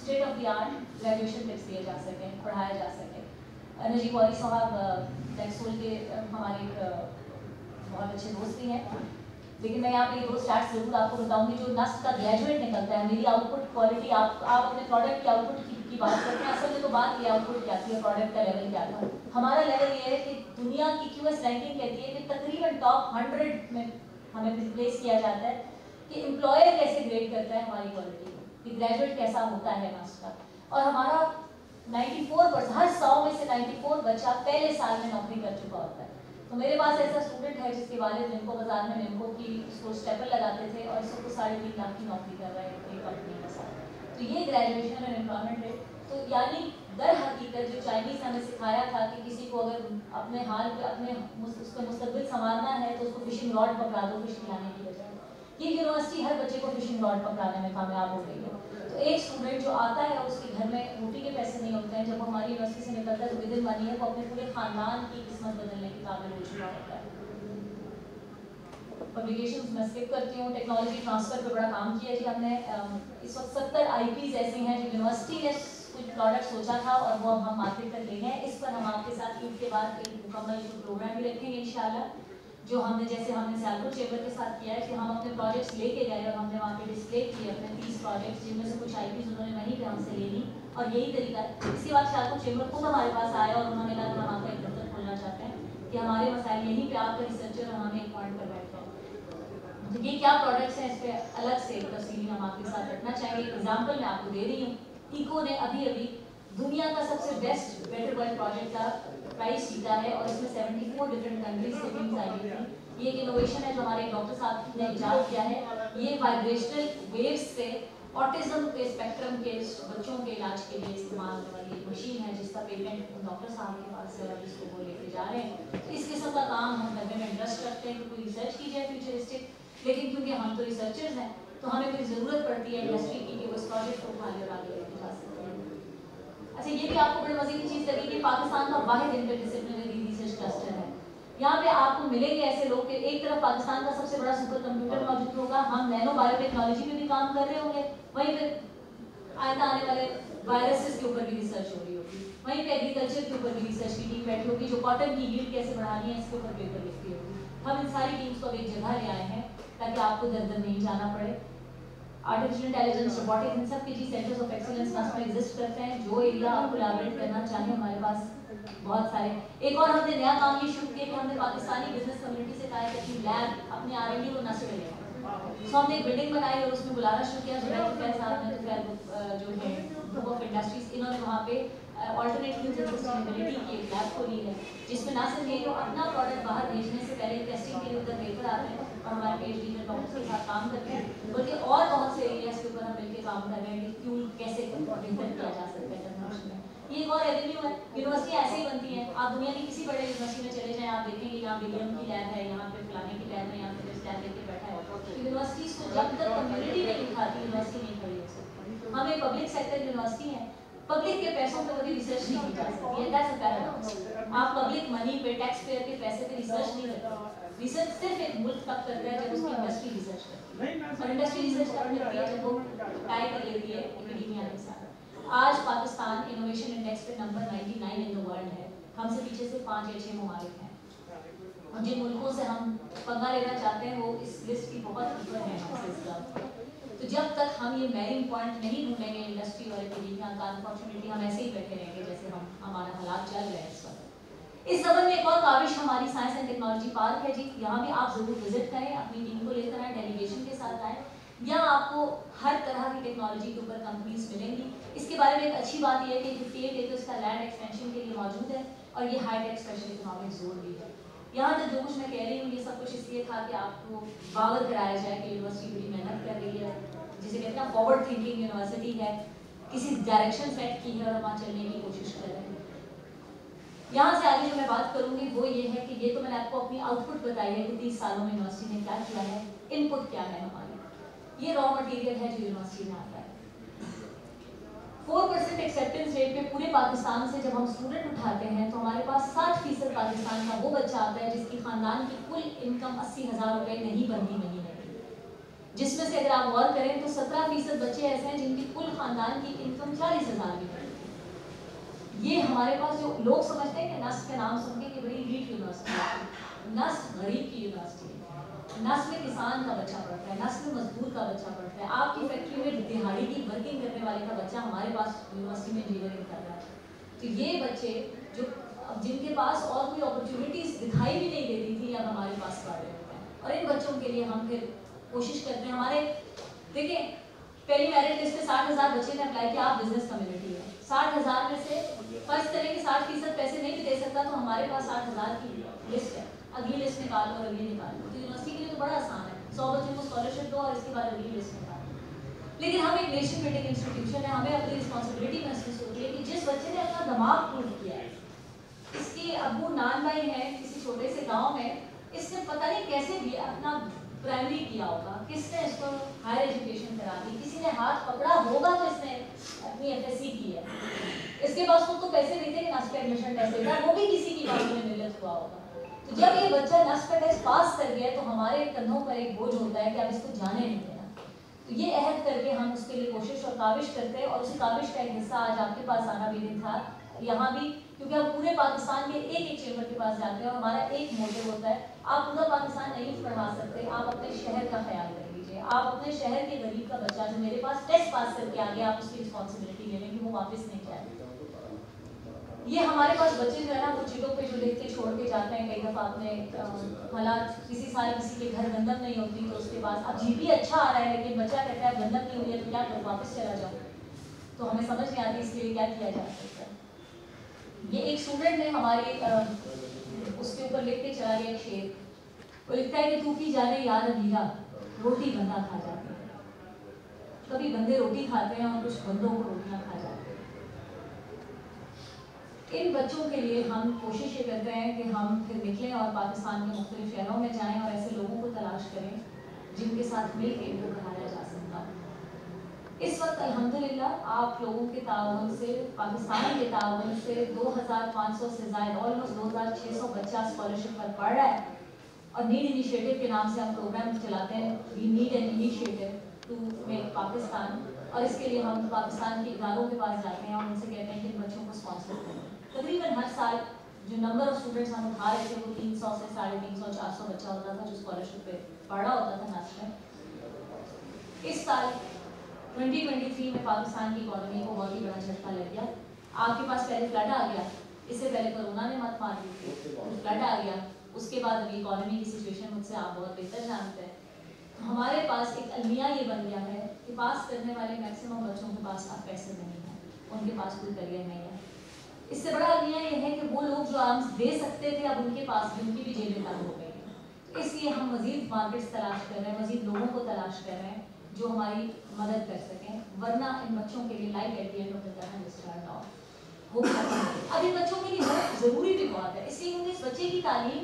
state of the art graduation tips दिए जा सकें, पढ़ाया जा सके। नजीब वाली साहब टेक्सोल के हमारे बहुत अच्छे दोस्त भी हैं, लेकिन मैं यहाँ पे ये दो स्टार्ट जरूर आपको बताऊंगी। जो नस्ल का ग्रेजुएट निकलता है, मेरी आउटपुट क्वालिटी, आप अपने प्रोडक्ट की आउटपुट की बात करते हैं, असल में तो बात ये आउटपुट क्या थी, प्रोडक्ट का लेवल क्या था। हमारा लेवल ये है कि दुनिया की QS रैंकिंग कहती है कि तकरीबन टॉप 100 में हमें प्लेस किया जाता है कि एम्प्लॉयर कैसे ग्रेड करता है हमारी क्वालिटी को, कि ग्रेजुएट कैसा होता है नस्ल का। और हमारा 94%, हर 100 में से 94 बच्चा पहले साल में नौकरी कर चुका होता है। तो मेरे पास ऐसा स्टूडेंट है जिसके वालिद लिम्को बाजार में लिम्को की उसको स्टेपल लगाते थे और इसको 3.5 लाख की नौकरी कर रहा है एक कंपनी के साथ। तो ये ग्रेजुएशन और एम्प्लॉयमेंट रेट, तो यानी दर हकीकत जो चाइनीज़ हमें सिखाया था कि किसी को अगर अपने हाल पे अपने उसका मुस्तकबिल संवारना है तो उसको फिशिंग रॉड पकड़ा दो फिश खिलाने की बजाय, ये यूनिवर्सिटी हर बच्चे को फिशिंग रॉड पकड़ाने में कामयाब हो गई है। तो एक स्टूडेंट जो आता है और उसके घर में रोटी के पैसे नहीं होते हैं, जब वो हमारी यूनिवर्सिटी से निकलता है तो विदिन 1 ईयर वो अपने पूरे खानदान की किस्मत बदलने के काबिल हो चुका होता है। पब्लिकेशंस मैं स्किप करती हूँ। टेक्नोलॉजी ट्रांसफर पे बड़ा काम किया जी हमने। इस वक्त 70 IPs ऐसी हैं जो यूनिवर्सिटी ने कुछ प्रोडक्ट सोचा था और वो हम मार्केट तक ले गए। इस पर हम आपके साथ ईद के बाद एक मुकम्मल प्रोग्राम भी रखेंगे इंशाल्लाह, जो हमने जैसे हमने सियालकोट चेम्बर के साथ किया है कि हम अपने प्रोजेक्ट्स लेके गए और हमने वहाँ पे डिस्प्ले किए अपने 30 प्रोजेक्ट्स, जिनमें से कुछ IPs उन्होंने वहीं पे हमसे ले ली और यही तरीका है। इसके बाद सियालकोट चेम्बर खुद हमारे पास आया और उन्होंने कहा कि हम आपका एक दफ्तर खोलना चाहते हैं कि हमारे मसाइल यहीं पे आपका रिसर्चर और हमें एक पॉइंट पर बैठ जाए। तो ये क्या प्रोडक्ट्स हैं, इस पर अलग से तफसीली हम आपके साथ रखना चाहेंगे। एग्जाम्पल मैं आपको दे रही हूँ। इको ने अभी दुनिया का सबसे बेस्ट बेटर वर्ल्ड प्रोजेक्ट का प्राइज जीता है और इसमें 74 डिफरेंट कंट्रीज से टीम्स आई हुई थी। ये एक इनोवेशन है जो हमारे डॉक्टर साहब ने इजाद किया है। ये वाइब्रेशनल वेव्स से ऑटिज्म के स्पेक्ट्रम के बच्चों के इलाज के लिए इस्तेमाल होने वाली एक मशीन है जिसका पेटेंट डॉक्टर साहब के पास है और जिसको वो लेके जा रहे हैं। तो इस किस्म का काम हम करने में इंटरेस्ट रखते हैं कि कोई रिसर्च की जाए फ्यूचरिस्टिक, लेकिन क्योंकि हम तो रिसर्चर्स हैं तो हमें कोई ज़रूरत पड़ती है इंडस्ट्री की कि वो इस प्रोजेक्ट को उठा ले और आगे लेके जा सकते हैं। अच्छा, ये भी आपको बड़े मजे की चीज़ लगी कि पाकिस्तान का वाहिद इंटरडिसिप्लिनरी रिसर्च क्लस्टर है। यहाँ पे आपको मिलेंगे ऐसे लोग कि एक तरफ पाकिस्तान का सबसे बड़ा सुपर कंप्यूटर मौजूद होगा, हम नैनो बायोटेक्नोलॉजी में भी काम कर रहे होंगे, वहीं पे आने वाले वायरसेस के ऊपर भी रिसर्च हो रही होगी, वहीं पे एग्रीकल्चर के ऊपर भी रिसर्च की टीम बैठी होगी जो कॉटन की यील्ड कैसे बढ़ानी है इसके ऊपर पेपर लिखती होगी। हम इन सारी टीम्स को एक जगह ले आए हैं ताकि आपको दर दर नहीं जाना पड़े। आर्टिफिशियल इंटेलिजेंस, रोबोटिक्स, इन सब के जी सेंटर्स ऑफ एक्सीलेंस नस्ल में एग्जिस्ट करते हैं। जो एरिया आप कोलैबोरेट करना चाहें हमारे पास बहुत सारे। एक और हमने नया काम ये शुरू किया कि हमने पाकिस्तानी बिजनेस कम्युनिटी से कहा है कि अपनी लैब अपने R&D को नस्ल में लें। सो हमने एक बिल्डिंग बनाई और उसमें बुलाना शुरू किया। जुबैर साहब ने जो है ग्रुप ऑफ इंडस्ट्रीज, इन्होंने वहाँ पे ऑल्टरनेट फ्यूल्स एंड सस्टेनेबिलिटी की एक लैब खोली है जिसमें ना सिर्फ ये अपना प्रोडक्ट बाहर भेजने से पहले टेस्टिंग के लिए उधर लेकर आते हैं और हमारे PhD में डॉक्टर्स के साथ काम करते हैं, बल्कि और बहुत से एरियाज के ऊपर हम मिलकर काम कर रहे हैं कि फ्यूल कैसे बेहतर किया जा सकता है टेक्नोलॉजी में। ये एक और एवेन्यू है। यूनिवर्सिटी ऐसे ही बनती है। आप दुनिया की किसी बड़े यूनिवर्सिटी में चले जाएं, आप देखेंगे यहाँ विलियम की लैब है, यहाँ पे फलाने की लैब है, यहाँ पे लैब लेके बैठा है। तो यूनिवर्सिटीज़ को जब तक कम्युनिटी नहीं उठाती यूनिवर्सिटी नहीं खड़ी हो सकती। हम एक पब्लिक सेक्टर यूनिवर्सिटी है पब्लिक के पैसों पे कभी रिसर्च नहीं की जा सकती है, दैट्स अ पैराडॉक्स। आप पब्लिक मनी पे, टैक्स पेयर के पैसे पे रिसर्च नहीं करते। रिसर्च सिर्फ एक मुल्क तब करता है जब उसकी इंडस्ट्री रिसर्च करती है, और इंडस्ट्री रिसर्च तब करती है जब वो टाई कर लेती है एकेडमिया के साथ। आज पाकिस्तान इनोवेशन इंडेक्स पे नंबर 99 इन द वर्ल्ड है, हमसे पीछे से 5 या 6 ममालिक हैं, और जिन मुल्कों से हम पंगा लेना चाहते हैं वो इस लिस्ट की बहुत ऊपर है हमसे इस तरह। तो जब तक हम ये मैरिंग पॉइंट नहीं ढूंढेंगे इंडस्ट्री और एकेडमिया का, अनफॉर्चुनेटली हम ऐसे ही बैठे रहेंगे जैसे हमारा हालात चल रहे हैं इस वक्त। इस संबंध में एक और काविश हमारी साइंस एंड टेक्नोलॉजी पार्क है जी, यहाँ भी आप जरूर विजिट करें, अपनी टीम को लेकर आए, डेलीगेशन के साथ आए। यहाँ आपको हर तरह की टेक्नोलॉजी के ऊपर कंपनीज मिलेंगी। इसके बारे में एक अच्छी बात यह है कि 58 एकर्स का लैंड एक्सपेंशन के लिए मौजूद है, और ये हाईटेक स्पेशल इकोनॉमिक जोन भी है। यहाँ तक जो कुछ मैं कह रही हूँ ये सब कुछ इसलिए था कि आपको बावर कराया जाए कि यूनिवर्सिटी बड़ी मेहनत कर रही है, जिसे कहते हैं फॉरवर्ड थिंकिंग यूनिवर्सिटी है, किसी डायरेक्शन सेट की है और वहाँ चलने की कोशिश कर रहे हैं। यहाँ से आगे जो मैं बात करूँगी वो ये है कि ये तो मैंने आपको अपनी आउटपुट बताई है कि 30 सालों में यूनिवर्सिटी ने क्या किया है, इनपुट क्या है हमारी, ये रॉ मटेरियल है जो यूनिवर्सिटी में आता है। 4% एक्सेप्टेंस रेट पे पूरे पाकिस्तान से जब हम स्टूडेंट उठाते हैं तो हमारे पास 60% पाकिस्तान का वो बच्चा आता है जिसकी खानदान की कुल इनकम 80,000 रुपए नहीं बनती महीने की, जिसमें से अगर आप गौर करें तो 17% बच्चे ऐसे हैं जिनकी कुल खानदान की इनकम 40,000 की बनती। ये हमारे पास जो लोग समझते हैं कि नस्ल का नाम सुन के कि बड़ी रीट यूनिवर्सिटी है, नस्ल गरीब की यूनिवर्सिटी है, नस्ल किसान का बच्चा पढ़ता है, नस्ल मजदूर का बच्चा पढ़ता है, आपकी फैक्ट्री में दिहाड़ी की वर्किंग करने वाले का बच्चा हमारे पास यूनिवर्सिटी में इंजीनियरिंग कर रहा है। तो ये बच्चे जो जिनके पास और कोई अपॉर्चुनिटीज दिखाई भी नहीं देती थी अब हमारे पास पढ़ रहे होते हैं, और इन बच्चों के लिए हम फिर कोशिश करते हैं। हमारे देखिए पहली मेरिट लिस्ट में 60,000 बच्चे ने अप्लाई किया, आप बिजनेस कम्युनिटी है, 60,000 में से फर्स्ट तरह के 60% पैसे नहीं भी दे सकता तो हमारे पास 60,000 की लिस्ट है, अगली लिस्ट निकालो और अगली निकालो। तो यूनिवर्सिटी के लिए तो बड़ा आसान है, 100 बच्चों को स्कॉलरशिप दो और इसके बाद अगली लिस्ट निकालो। लेकिन हम एक नेशन बिल्डिंग इंस्टीट्यूशन है, हमें अपनी रिस्पॉन्सिबिलिटी महसूस होती है कि जिस बच्चे ने अपना दिमाग प्रूव किया है, इसके अब्बू नान भाई हैं किसी छोटे से गाँव में, इसने पता नहीं कैसे भी अपना प्राइमरी किया होगा, किसने इसको हायर एजुकेशन करा दी, किसी ने हाथ पकड़ा होगा तो इसने अपनी FSC की है, इसके पास तो पैसे नहीं थे कि नस्ल का एडमिशन टेस्ट देता, वो भी किसी की बात में मिलत हुआ होगा। तो जब ये बच्चा नस्ल का टेस्ट पास कर गया तो हमारे कंधों पर एक बोझ होता है कि अब इसको जाने नहीं देना। तो ये अहद करके हम उसके लिए कोशिश और काविश करते हैं, और उसी काविश का एक हिस्सा आज आपके पास आना भी दिन था यहाँ भी, क्योंकि हम पूरे पाकिस्तान के एक चैम्बर के पास जाते हैं और हमारा एक मोटिव होता है, आप पूरा पाकिस्तान नहीं पढ़ा सकते, आप अपने शहर का ख्याल कर लीजिए, आप अपने शहर के गरीब का बच्चा जो मेरे पास टेस्ट पास करके आ गया, आप उसकी रिस्पॉन्सिबिलिटी ले लें कि वो वापस नहीं जाए। ये हमारे पास बच्चे जो है ना वो चीज़ों पे जो लिख के छोड़ के जाते हैं, कई दफ़ा अपने हालात किसी साल किसी के घर गंदम नहीं होती तो उसके पास अब GP अच्छा आ रहा है लेकिन बच्चा कहता है गंदम नहीं हुई है तो क्या करूँ, वापस चला जाऊँ, तो हमें समझ नहीं आती, इसलिए क्या किया जा सकता है। ये एक स्टूडेंट ने हमारे उसके ऊपर लिख के चला गया शेर, वो लिखता है कि तू की जाने यार अमीरा रोटी बंदा खा जाती है, कभी बंदे रोटी खाते हैं और कुछ बंदों को रोटियां खा जाते हैं। इन बच्चों के लिए हम कोशिश ये करते हैं कि हम फिर निकलें और पाकिस्तान के मुख्तलिफ शहरों में जाएं और ऐसे लोगों को तलाश करें जिनके साथ मिल के इनको पढ़ाया जा सकता है। इस वक्त अल्हम्दुलिल्लाह आप लोगों के ताउन से, पाकिस्तान के ताउन से 2500 से ज़ायद ऑलमोस्ट 2600 बच्चा स्कॉलरशिप पर पढ़ रहा है, और नीड इनिशिएटिव के नाम से हम प्रोग्राम चलाते हैं, we need an initiative to make Pakistan, और इसके लिए हम पाकिस्तान के इदारों के पास जाते हैं और उनसे कहते हैं कि इन बच्चों को स्पॉन्सर करें। तकरीबन हर साल जो नंबर ऑफ स्टूडेंट्स हम उठा रहे थे वो 300 से 350, 400 बच्चा होता था जो स्कॉलरशिप पे पढ़ा होता था नास में। इस साल 2023 में पाकिस्तान की इकॉनमी को बहुत ही बड़ा झटका लग गया। आपके पास पहले फ्लड आ गया, इससे पहले कोरोना ने मत मार दी थी, फ्लड आ गया, उसके बाद अभी इकॉनमी की सिचुएशन मुझसे आप बहुत बेहतर जानते हैं। तो हमारे पास एक अलमिया ये बन गया है कि पास करने वाले मैक्सिमम बच्चों के पास अब पैसे नहीं हैं, उनके पास कोई करियर नहीं है। इससे बड़ा अलमिया ये है कि वो लोग जो आर्म्स दे सकते थे अब उनके पास भी, उनकी भी जेबें तंग हो गई हैं। तो इसलिए हम मज़ीद मार्केट्स तलाश कर रहे हैं, मज़ीद लोगों को तलाश कर रहे हैं जो हमारी मदद कर सकें, वरना इन बच्चों के लिए life at the end of the tunnel is turned of. वो अब इन बच्चों के लिए बहुत ज़रूरी भी बहुत है, इसलिए क्योंकि इस बच्चे की तालीम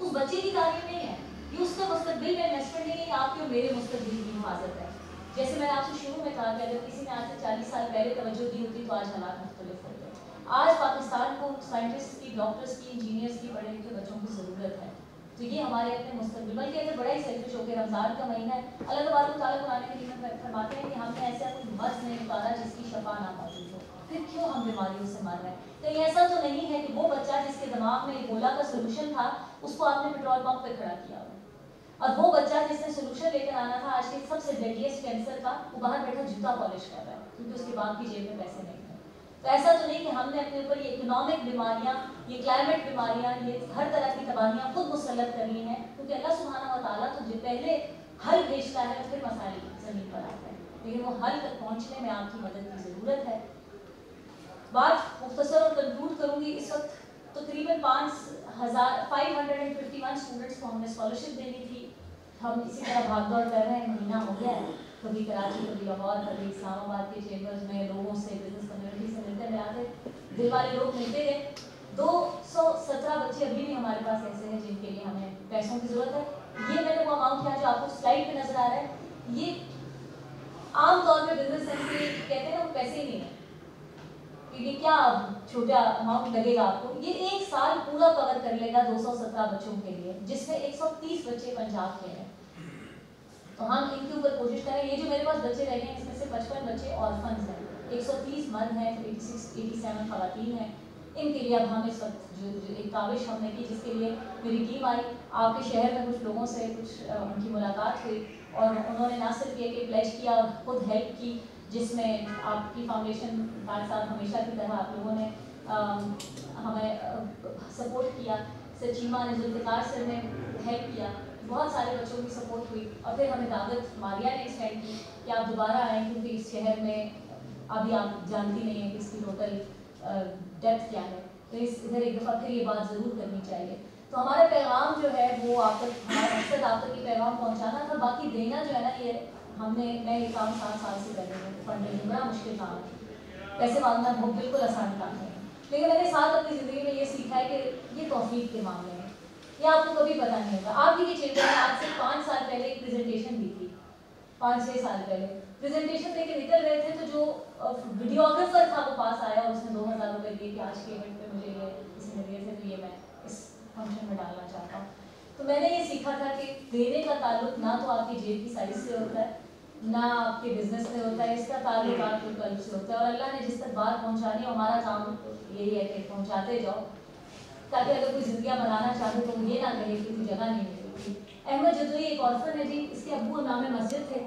उस बच्चे की तालीम नहीं है, ये उसका मुस्तकबिल में इन्वेस्टमेंट नहीं है, आपके और मेरे मुस्तकबिल की हिफाजत है। जैसे मैंने आपसे शुरू में कहा कि अगर किसी ने आज से 40 साल पहले तवज्जो दी होती तो आज हालात मुख्तलिफ होते। आज पाकिस्तान को साइंटिस्ट की, डॉक्टर्स की, इंजीनियर्स की, पढ़े लिखे बच्चों की ज़रूरत है। तो ये हमारे अपने मुस्तक़बिल, बल्कि अगर बड़ा ही सेल्फिश हो के रमज़ान का महीना है, अल्लाह तबारक व तआला कुरान करीम में फरमाते हैं कि हमने ऐसा कोई मर्ज़ नहीं उतारा जिसकी शफा ना मौजूद हो, फिर क्यों हम बीमारियों से मर रहे हैं? कहीं ऐसा तो नहीं है कि वो बच्चा जिसके दिमाग में इबोला का सोल्यूशन था उसको आपने पेट्रोल पंप पे खड़ा किया हो, और वो बच्चा जिसने सोल्यूशन लेकर आना था आज के सबसे डेडलीस्ट कैंसर का, वो बाहर बैठा जूता पॉलिश कर रहा है क्योंकि उसके बाप की जेब में पैसे नहीं है। तो ऐसा तो नहीं कि हमने अपने ऊपर ये इकोनॉमिक बीमारियां, ये क्लाइमेट बीमारियां, ये हर तरह की तबाहियां खुद मुसल्लत करनी है, क्योंकि अल्लाह सुब्हानहू व तआला तो पहले हल भेजता है फिर मसाइल ज़मीन पर आता है, लेकिन वो हल तक पहुँचने में आपकी मदद की ज़रूरत है। बात मुख्तसर और कंक्लूड करूँगी। इस वक्त तकरीबन 551 स्टूडेंट्स को हमने स्कॉलरशिप देनी थी। हम इसी तरह भाग दौड़ कर रहे हैं, महीना हो गया है, कभी कराची, कभी लाहौर, कभी इस्लामाबाद के चेम्बर्स में लोगों से, बिजनेस कम्युनिटी से मिलते मिलाते दिल वाले लोग मिलते गए। 217 बच्चे अभी भी हमारे पास ऐसे हैं जिनके लिए हमें पैसों की ज़रूरत है। ये मैंने वो अमाउंट किया जो आपको स्लाइड पे नजर आ रहा है, ये आम तौर पे बिजनेस सेंस के कहते हैं ना, वो पैसे ही नहीं है क्योंकि क्या छोटा अमाउंट लगेगा आपको, ये एक साल पूरा कवर कर लेगा 217 बच्चों के लिए, जिसमें 130 बच्चे पंजाब के हैं। तो हम इनके ऊपर कोशिश करें। ये जो मेरे पास बच्चे रह गए हैं इसमें से 55 बच्चे ऑर्फन्स हैं, 130 मर्द हैं, 87 खवातीन हैं। इनके लिए अब हम इस वक्त जो एक काविश हमने की, जिसके लिए मेरी टीम आई, आपके शहर में कुछ लोगों से कुछ उनकी मुलाकात हुई और उन्होंने ना सिर्फ ये कि प्लेज किया और खुद हेल्प की, जिसमें आपकी फाउंडेशन के साथ हमेशा की तरह आप लोगों ने हमें सपोर्ट किया, सर चीमा ने, जुल्फ़िकार सर ने हेल्प किया, बहुत सारे बच्चों की सपोर्ट हुई। और फिर हमें दावत मारिया ने एक्सटेंड की कि आप दोबारा आएँ, क्योंकि इस शहर में अभी आप जानती नहीं हैं कि इसकी टोटल डेप्थ क्या है, तो इधर एक दफ़ा फिर ये बात ज़रूर करनी चाहिए। तो हमारा पैगाम जो है वो आप तक, हमारा मकसद आप तक ये पैगाम पहुँचाना था। बाकी देना जो है ना, ये मैं ये काम 7 साल से कर रही हूँ, फंडिंग बड़ा मुश्किल काम है, पैसे मांगना बहुत बिल्कुल आसान काम है, लेकिन मैंने साथ अपनी ज़िंदगी में ये सीखा है कि ये तौफीक के मामले में ये आपको कभी पता नहीं होगा। आप ही के चेंबर में आज से 5 साल पहले एक प्रेजेंटेशन दी थी, 5-6 साल पहले प्रेजेंटेशन देके निकल रहे थे, तो जो वीडियोग्राफर था वो पास आया और उसने 2000 रुपये दिए कि आज के इवेंट पे मुझे ये इसने दिए थे, तो ये मैं इस फंक्शन में डालना चाहता हूँ। तो मैंने ये सीखा था कि देने का ताल्लुक ना तो आपकी जेब की साइज से होता है, ना आपके बिजनेस से होता है, इसका ताल्लुक आपके कल्ब से होता है। और अल्लाह ने जिस तक बात पहुँचानी, हमारा काम यही है कि पहुँचाते जाओ, ताकि अगर कोई जिंदगियाँ बनाना चाहे तो ये ना कहे कि कोई जगह नहीं मिलती। अहमद जदोई एक ऑर्फन है जी, इसके अब्बू नाम मस्जिद थे,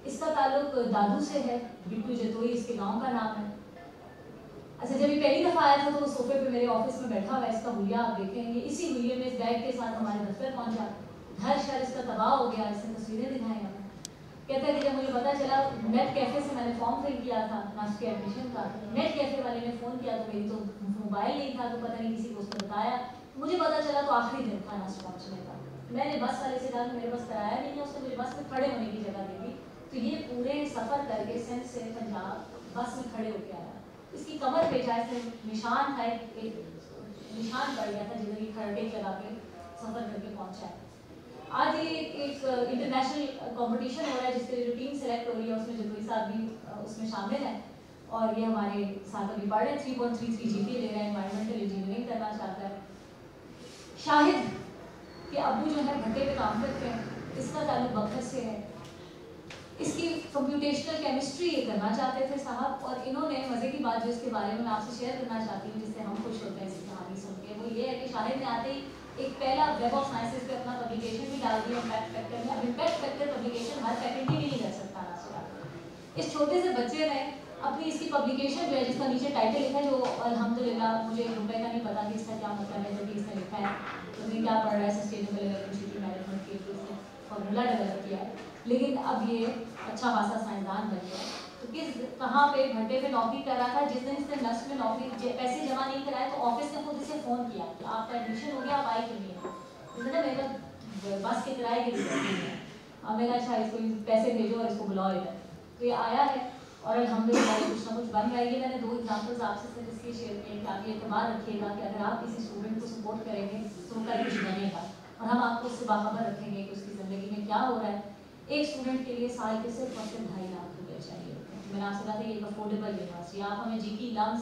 इसका ताल्लुक दादू से है, बिट्टू जदोई इसके गांव का नाम है। अच्छा, जब ये पहली दफ़ा आया था तो वो सोफे पे मेरे ऑफिस में बैठा हुआ है, इसका हुलिया आप देखेंगे, इसी हुलिये में इस बैग के साथ हमारे दफ्तर पहुंचा, घर शहर इसका तबाह हो गया, इसने तस्वीरें दिखाई हमें। कहता है कि जब मुझे पता चला, नेट कैफे से मैंने फॉर्म फिल किया था नास्ट के एडमिशन का, नेट कैफे वाले ने फ़ोन किया तो मेरी तो मोबाइल नहीं था, तो पता नहीं किसी को उसने बताया, मुझे पता चला तो आखिरी दिन था नास्ट पहुँचने का। मैंने बस वाले से कहा कि मेरे बस कराया नहीं है, उसने मुझे बस में खड़े होने की जगह दे दी। तो ये पूरे सफ़र करके सिंध से पंजाब बस में खड़े होकर आया, इसकी कमर पे जैसे निशान था, एक निशान पड़ गया था जिधर ये खड़े लगा के सफ़र करके पहुँचा है। आज ये एक इंटरनेशनल कंपटीशन हो रहा है जिसके लिए जो टीम सेलेक्ट हो रही है उसमें जदोई साहब भी उसमें शामिल है, और ये हमारे साथ अभी पढ़ रहे हैं, 3.33 GPA ले रहे हैं, एनवायरमेंटल इंजीनियरिंग करना चाहता है। शाहिद के अब्बू जो है भट्टे पे काम करते हैं, इसका ताल्लुक बखत से है, इसकी कंप्यूटेशनल केमिस्ट्री ये करना चाहते थे साहब, और इन्होंने मज़े की बात जो इसके बारे में मैं आपसे शेयर करना चाहती हूँ जिससे हम खुश होते हैं इसकी कहानी सुन के, वो ये है कि शाहिद ने आते ही एक पहला वेब ऑफ साइंसेज पे अपना पब्लिकेशन भी डाल दिया इम्पैक्ट फैक्टर में। अब इम्पैक्ट फैक्टर पब्लिकेशन हर फैकल्टी भी नहीं कर सकता ना सुना। इस छोटे से बच्चे ने अपनी इसकी पब्लिकेशन जो है जिसका नीचे टाइटल लिखा है, जो अल्हम्दुलिल्लाह मुझे रुपए का नहीं पता कि इसका क्या मतलब है, जो कि इसने लिखा है उसने क्या पढ़ रहा है, सस्टेनेबल इलेक्ट्रिसिटी मैनेजमेंट के लिए उसने फॉर्मूला डेवलप किया है, लेकिन अब ये अच्छा खासा साइंसदान बन गया। तो किस कहाँ पे भट्टे पे नौकरी कर रहा था, जिस दिन इसने नर्स में नौकरी पैसे जमा नहीं कराए तो ऑफिस ने खुद इसे फ़ोन किया कि आपका एडमिशन हो गया, आप आए क्यों नहीं है। इसने ना मेरे बस के किराए की दिक्कत नहीं है, अब मैंने अच्छा इसको पैसे भेजो और इसको बुलाओ इधर, तो ये आया है और अल्हम्दुलिल्लाह कुछ ना कुछ बन रहा है। ये मैंने 2 एग्जाम्पल्स आपसे सिर्फ इसलिए शेयर किए कि आप ये एतबार रखिएगा कि अगर आप किसी स्टूडेंट को सपोर्ट करेंगे तो कल कुछ बनेगा, और हम आपको उससे बाखबर रखेंगे कि उसकी ज़िंदगी में क्या हो रहा है। एक स्टूडेंट के लिए साल के सिर्फ और सिर्फ 2.5 लाख रुपए चाहिए होते हैं। मैंने आपसे कहा था ये एक अफोर्डेबल यूनिवर्सिटी, आप हमें GK लम्स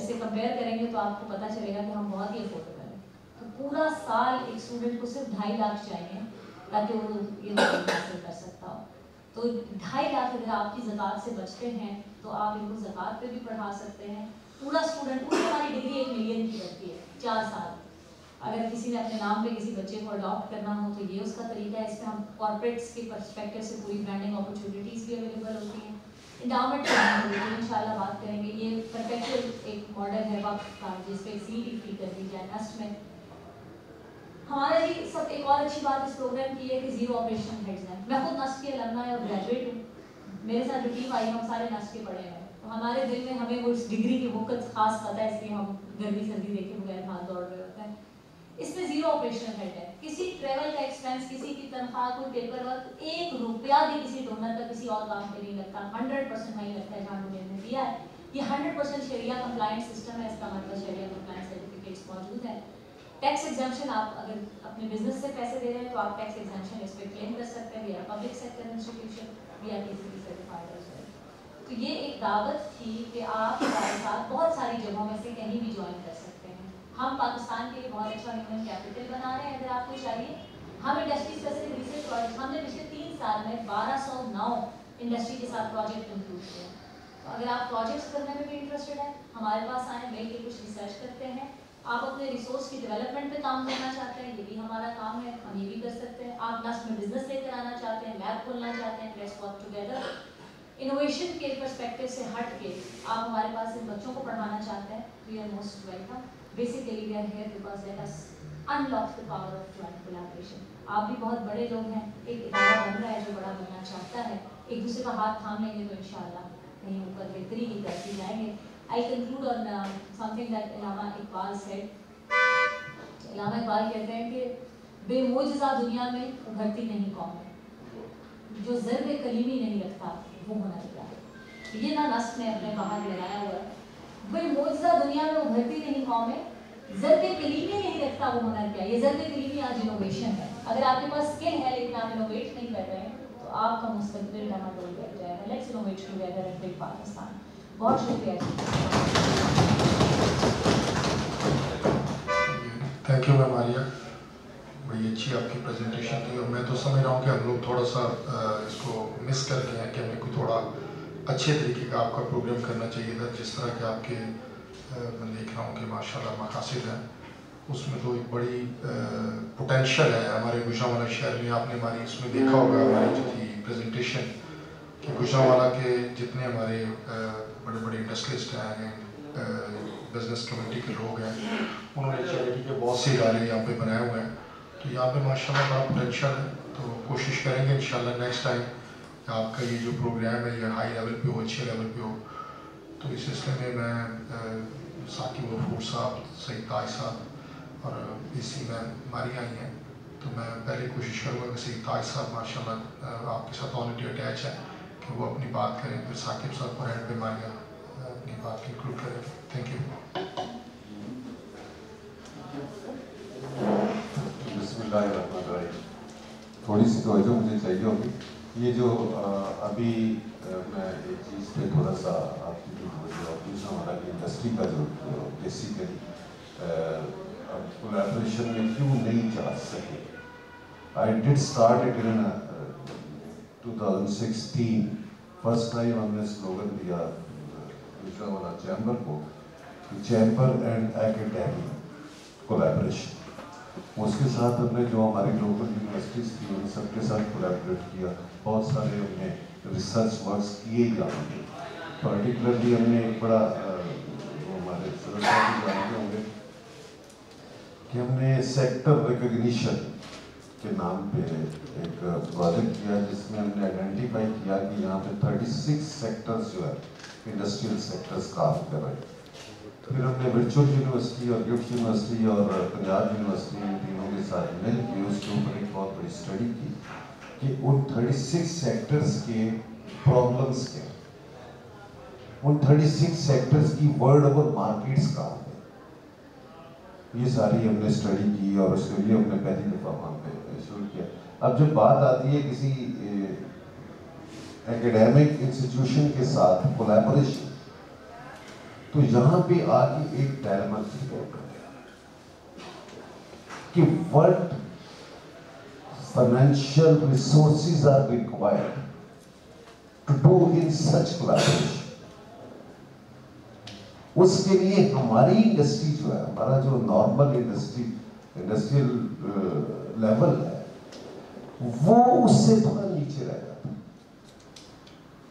से कंपेयर करेंगे तो आपको पता चलेगा कि हम बहुत ही अफोर्डेबल हैं। तो पूरा साल एक स्टूडेंट को सिर्फ 2.5 लाख चाहिए ताकि वो ये हासिल कर सकता हो। तो 2.5 लाख अगर आपकी ज़कात से बचते हैं तो आप इनको ज़कात पे भी पढ़ा सकते हैं। पूरा स्टूडेंट, पूरी हमारी डिग्री 1 मिलियन की लगती है 4 साल। अगर किसी ने अपने नाम पे किसी बच्चे को अडॉप्ट करना हो तो ये उसका तरीका है। इसमें हम कॉर्पोरेट्स के पर्सपेक्टिव से पूरी ब्रांडिंग अपॉर्चुनिटीज़ भी अवेलेबल होती हैं। इंडाउमेंट इंशाल्लाह बात करेंगे। ये परफेक्ट एक मॉडल है वक्त का जिसपे CET फ्री कर दी जाए नस्ट में। हमारा जी सब एक और अच्छी बात इस प्रोग्राम की है कि 0 ऑपरेशनल हेड्स हैं। मैं खुद नस्ट के अलमनाई और ग्रेजुएट हूँ। मेरे साथ जो टीम आई हम सारे नस्ट के पढ़े हैं, तो हमारे दिल में हमें वो डिग्री की वक़्त खास पता है, इसलिए हम गर्मी सर्दी देखे बगैर भाग दौड़ रहे होते हैं। इसमें 0 ऑपरेशनल हेड है। किसी ट्रेवल का एक्सपेंस, किसी की तनख्वाह, कोई पेपर वर्क, 1 रुपया भी किसी डोनर का किसी और काम पे नहीं लगता। 100% नहीं लगता है जहाँ डोनर ने दिया है। ये 100% शरिया कंप्लायंट सिस्टम है। इसका मतलब शरिया कंप्लायंट सर्टिफिकेट्स मौजूद है। टैक्स एग्जाम्पशन, आप अगर अपने बिजनेस से पैसे दे रहे हैं तो आप टैक्स एग्जाम्पशन इस पर क्लेम कर सकते हैं। We are public sector institution, we are TCP certified as well. तो ये एक दावत थी कि आप हमारे साथ बहुत सारी जगहों में से कहीं भी ज्वाइन कर सकते हैं। हम पाकिस्तान के लिए बहुत अच्छा ह्यूमन कैपिटल बना रहे हैं। अगर आपको चाहिए, हम इंडस्ट्री स्पेसिफिक रिसर्च प्रोजेक्ट, हमने पिछले 3 साल में 1209 इंडस्ट्री के साथ प्रोजेक्ट कंक्लूड किए। तो अगर आप प्रोजेक्ट्स करने में भी इंटरेस्टेड हैं, हमारे पास आए, मिल के कुछ रिसर्च करते हैं। आप अपने रिसोर्स की डेवलपमेंट पे काम करना चाहते हैं, ये भी हमारा काम है, हम ये भी कर सकते हैं। आप नस्ट में बिजनेस लेकर आना चाहते हैं, लैब खोलना चाहते हैं, लेट्स वर्क टुगेदर। इनोवेशन के पर्सपेक्टिव से हट के आप हमारे पास इन बच्चों को पढ़ाना चाहते हैं, we are most welcome. Basically we are here because let us unlock the power of joint collaboration. आप भी बहुत बड़े लोग हैं, एक इदारा बन रहा है जो बड़ा बनना चाहता है। एक दूसरे का हाथ थाम लेंगे तो इंशाल्लाह कहीं ऊपर बेहतरी की तरफ जाएंगे। I conclude on something that Allama Iqbal said। इलामा इकबाल कहते हैं कि बेमोजज़ा दुनिया में उभरती नहीं कौमें, जो ज़र्ब कलीमी नहीं रखता वो होना क्या है। ये ना नस्ल ने अपने बाहर लगाया हुआ है। बेमोजज़ा दुनिया में उभरती नहीं कौमें, ज़र्ब कलीमी नहीं रखता वो होना क्या। ये ज़र्ब कलीमी आज इनोवेशन है। अगर आपके पास स्किल है लेकिन आप इनोवेट नहीं कर रहे हैं तो आपका मुस्तकबिल डमाडोल बैठ जाएगा। Let's innovate together and build Pakistan. बहुत शुक्रिया। थैंक यू मैम आलिया, बड़ी अच्छी आपकी प्रेजेंटेशन थी। और मैं तो समझ रहा हूँ कि हम लोग थोड़ा सा इसको मिस कर गए हैं कि हमें कोई थोड़ा अच्छे तरीके का आपका प्रोग्राम करना चाहिए था। जिस तरह के आपके मैं देख रहा हूँ कि माशाल्लाह मकासद हैं, उसमें तो एक बड़ी पोटेंशियल है हमारे गुजरांवाला शहर में। आपने हमारी इसमें देखा होगा हमारी जो थी प्रेजेंटेशन कि गुजरांवाला के जितने हमारे बड़े बड़े इंडस्ट्रियलिस्ट हैं, बिजनेस कम्युनिटी के लोग हैं, उन्होंने चैरिटी के बहुत से इदारे यहाँ पे बनाए हुए हैं। तो यहाँ पे माशाल्लाह बड़ा पोटेंशियल है। तो कोशिश करेंगे इंशाल्लाह नेक्स्ट टाइम आपका ये जो प्रोग्राम है ये हाई लेवल पे हो, अच्छे लेवल पे हो। तो इस सिलसिले में मैं साकिब गफूर साहब, सईद ताज साहब और इसी में मारी आई हैं, तो मैं पहले कोशिश करूँगा कि सईद ताज साहब माशाल्लाह आपके साथ ऑलरेडी अटैच है कि वो अपनी बात करें, फिर साकिब साहब पर हैंड पे मारिया अपनी बात इंक्लूड करें। Thank you. बिस्मिल्लाहिर्रहमानिर्रहीम। थोड़ी सी तवज्जो मुझे चाहिए होगी। ये जो अभी मैं एक चीज़ पे थोड़ा सा आपकी जो गुजरांवाला की इंडस्ट्री का जो बेसिकली कोलैबोरेशन में क्यों नहीं जा सके। I did start it in 2016। First time हमने स्लोगन दिया गुजरांवाला चैम्बर को, चैम्बर एंड एकेडमिक कोलैबोरेशन। उसके साथ हमने जो हमारी लोकल यूनिवर्सिटीज़ थी उन सबके साथ कोलैबोरेट किया। बहुत सारे हमने रिसर्च वर्क्स किए यहाँ पे। पर्टिकुलरली हमने एक बड़ा वो हमारे सरकार जानते होंगे कि हमने सेक्टर रिकग्निशन के नाम पे एक प्रोजेक्ट किया जिसमें हमने आइडेंटिफाई किया कि यहाँ पे 36 सेक्टर्स जो है इंडस्ट्रियल सेक्टर्स काम कर रहे हैं। फिर हमने वर्चुअल यूनिवर्सिटी और गिफ्ट यूनिवर्सिटी और पंजाब यूनिवर्सिटी इन तीनों के साथ मिल के उसके ऊपर एक बहुत बड़ी स्टडी की कि उन 36 सेक्टर्स के प्रॉब्लम्स क्या, उन 36 सेक्टर्स की वर्ल्ड ओवर मार्केट्स कहाँ है, ये सारी हमने स्टडी की और उसके लिए हमने पहली दफ़ा वहाँ पे शुरू किया। اب جب بات آتی ہے کسی ایکیڈیمک انسٹیٹیوشن کے ساتھ کولیبوریشن، تو یہاں پہ آ کے ایک ڈائلما کہ what financial resources are required to do in such collaboration. اس کے لیے ہماری انڈسٹری جو ہے، ہمارا جو نارمل انڈسٹریل لیول ہے، وہ اس سے تھوڑا نیچے رہ جاتا،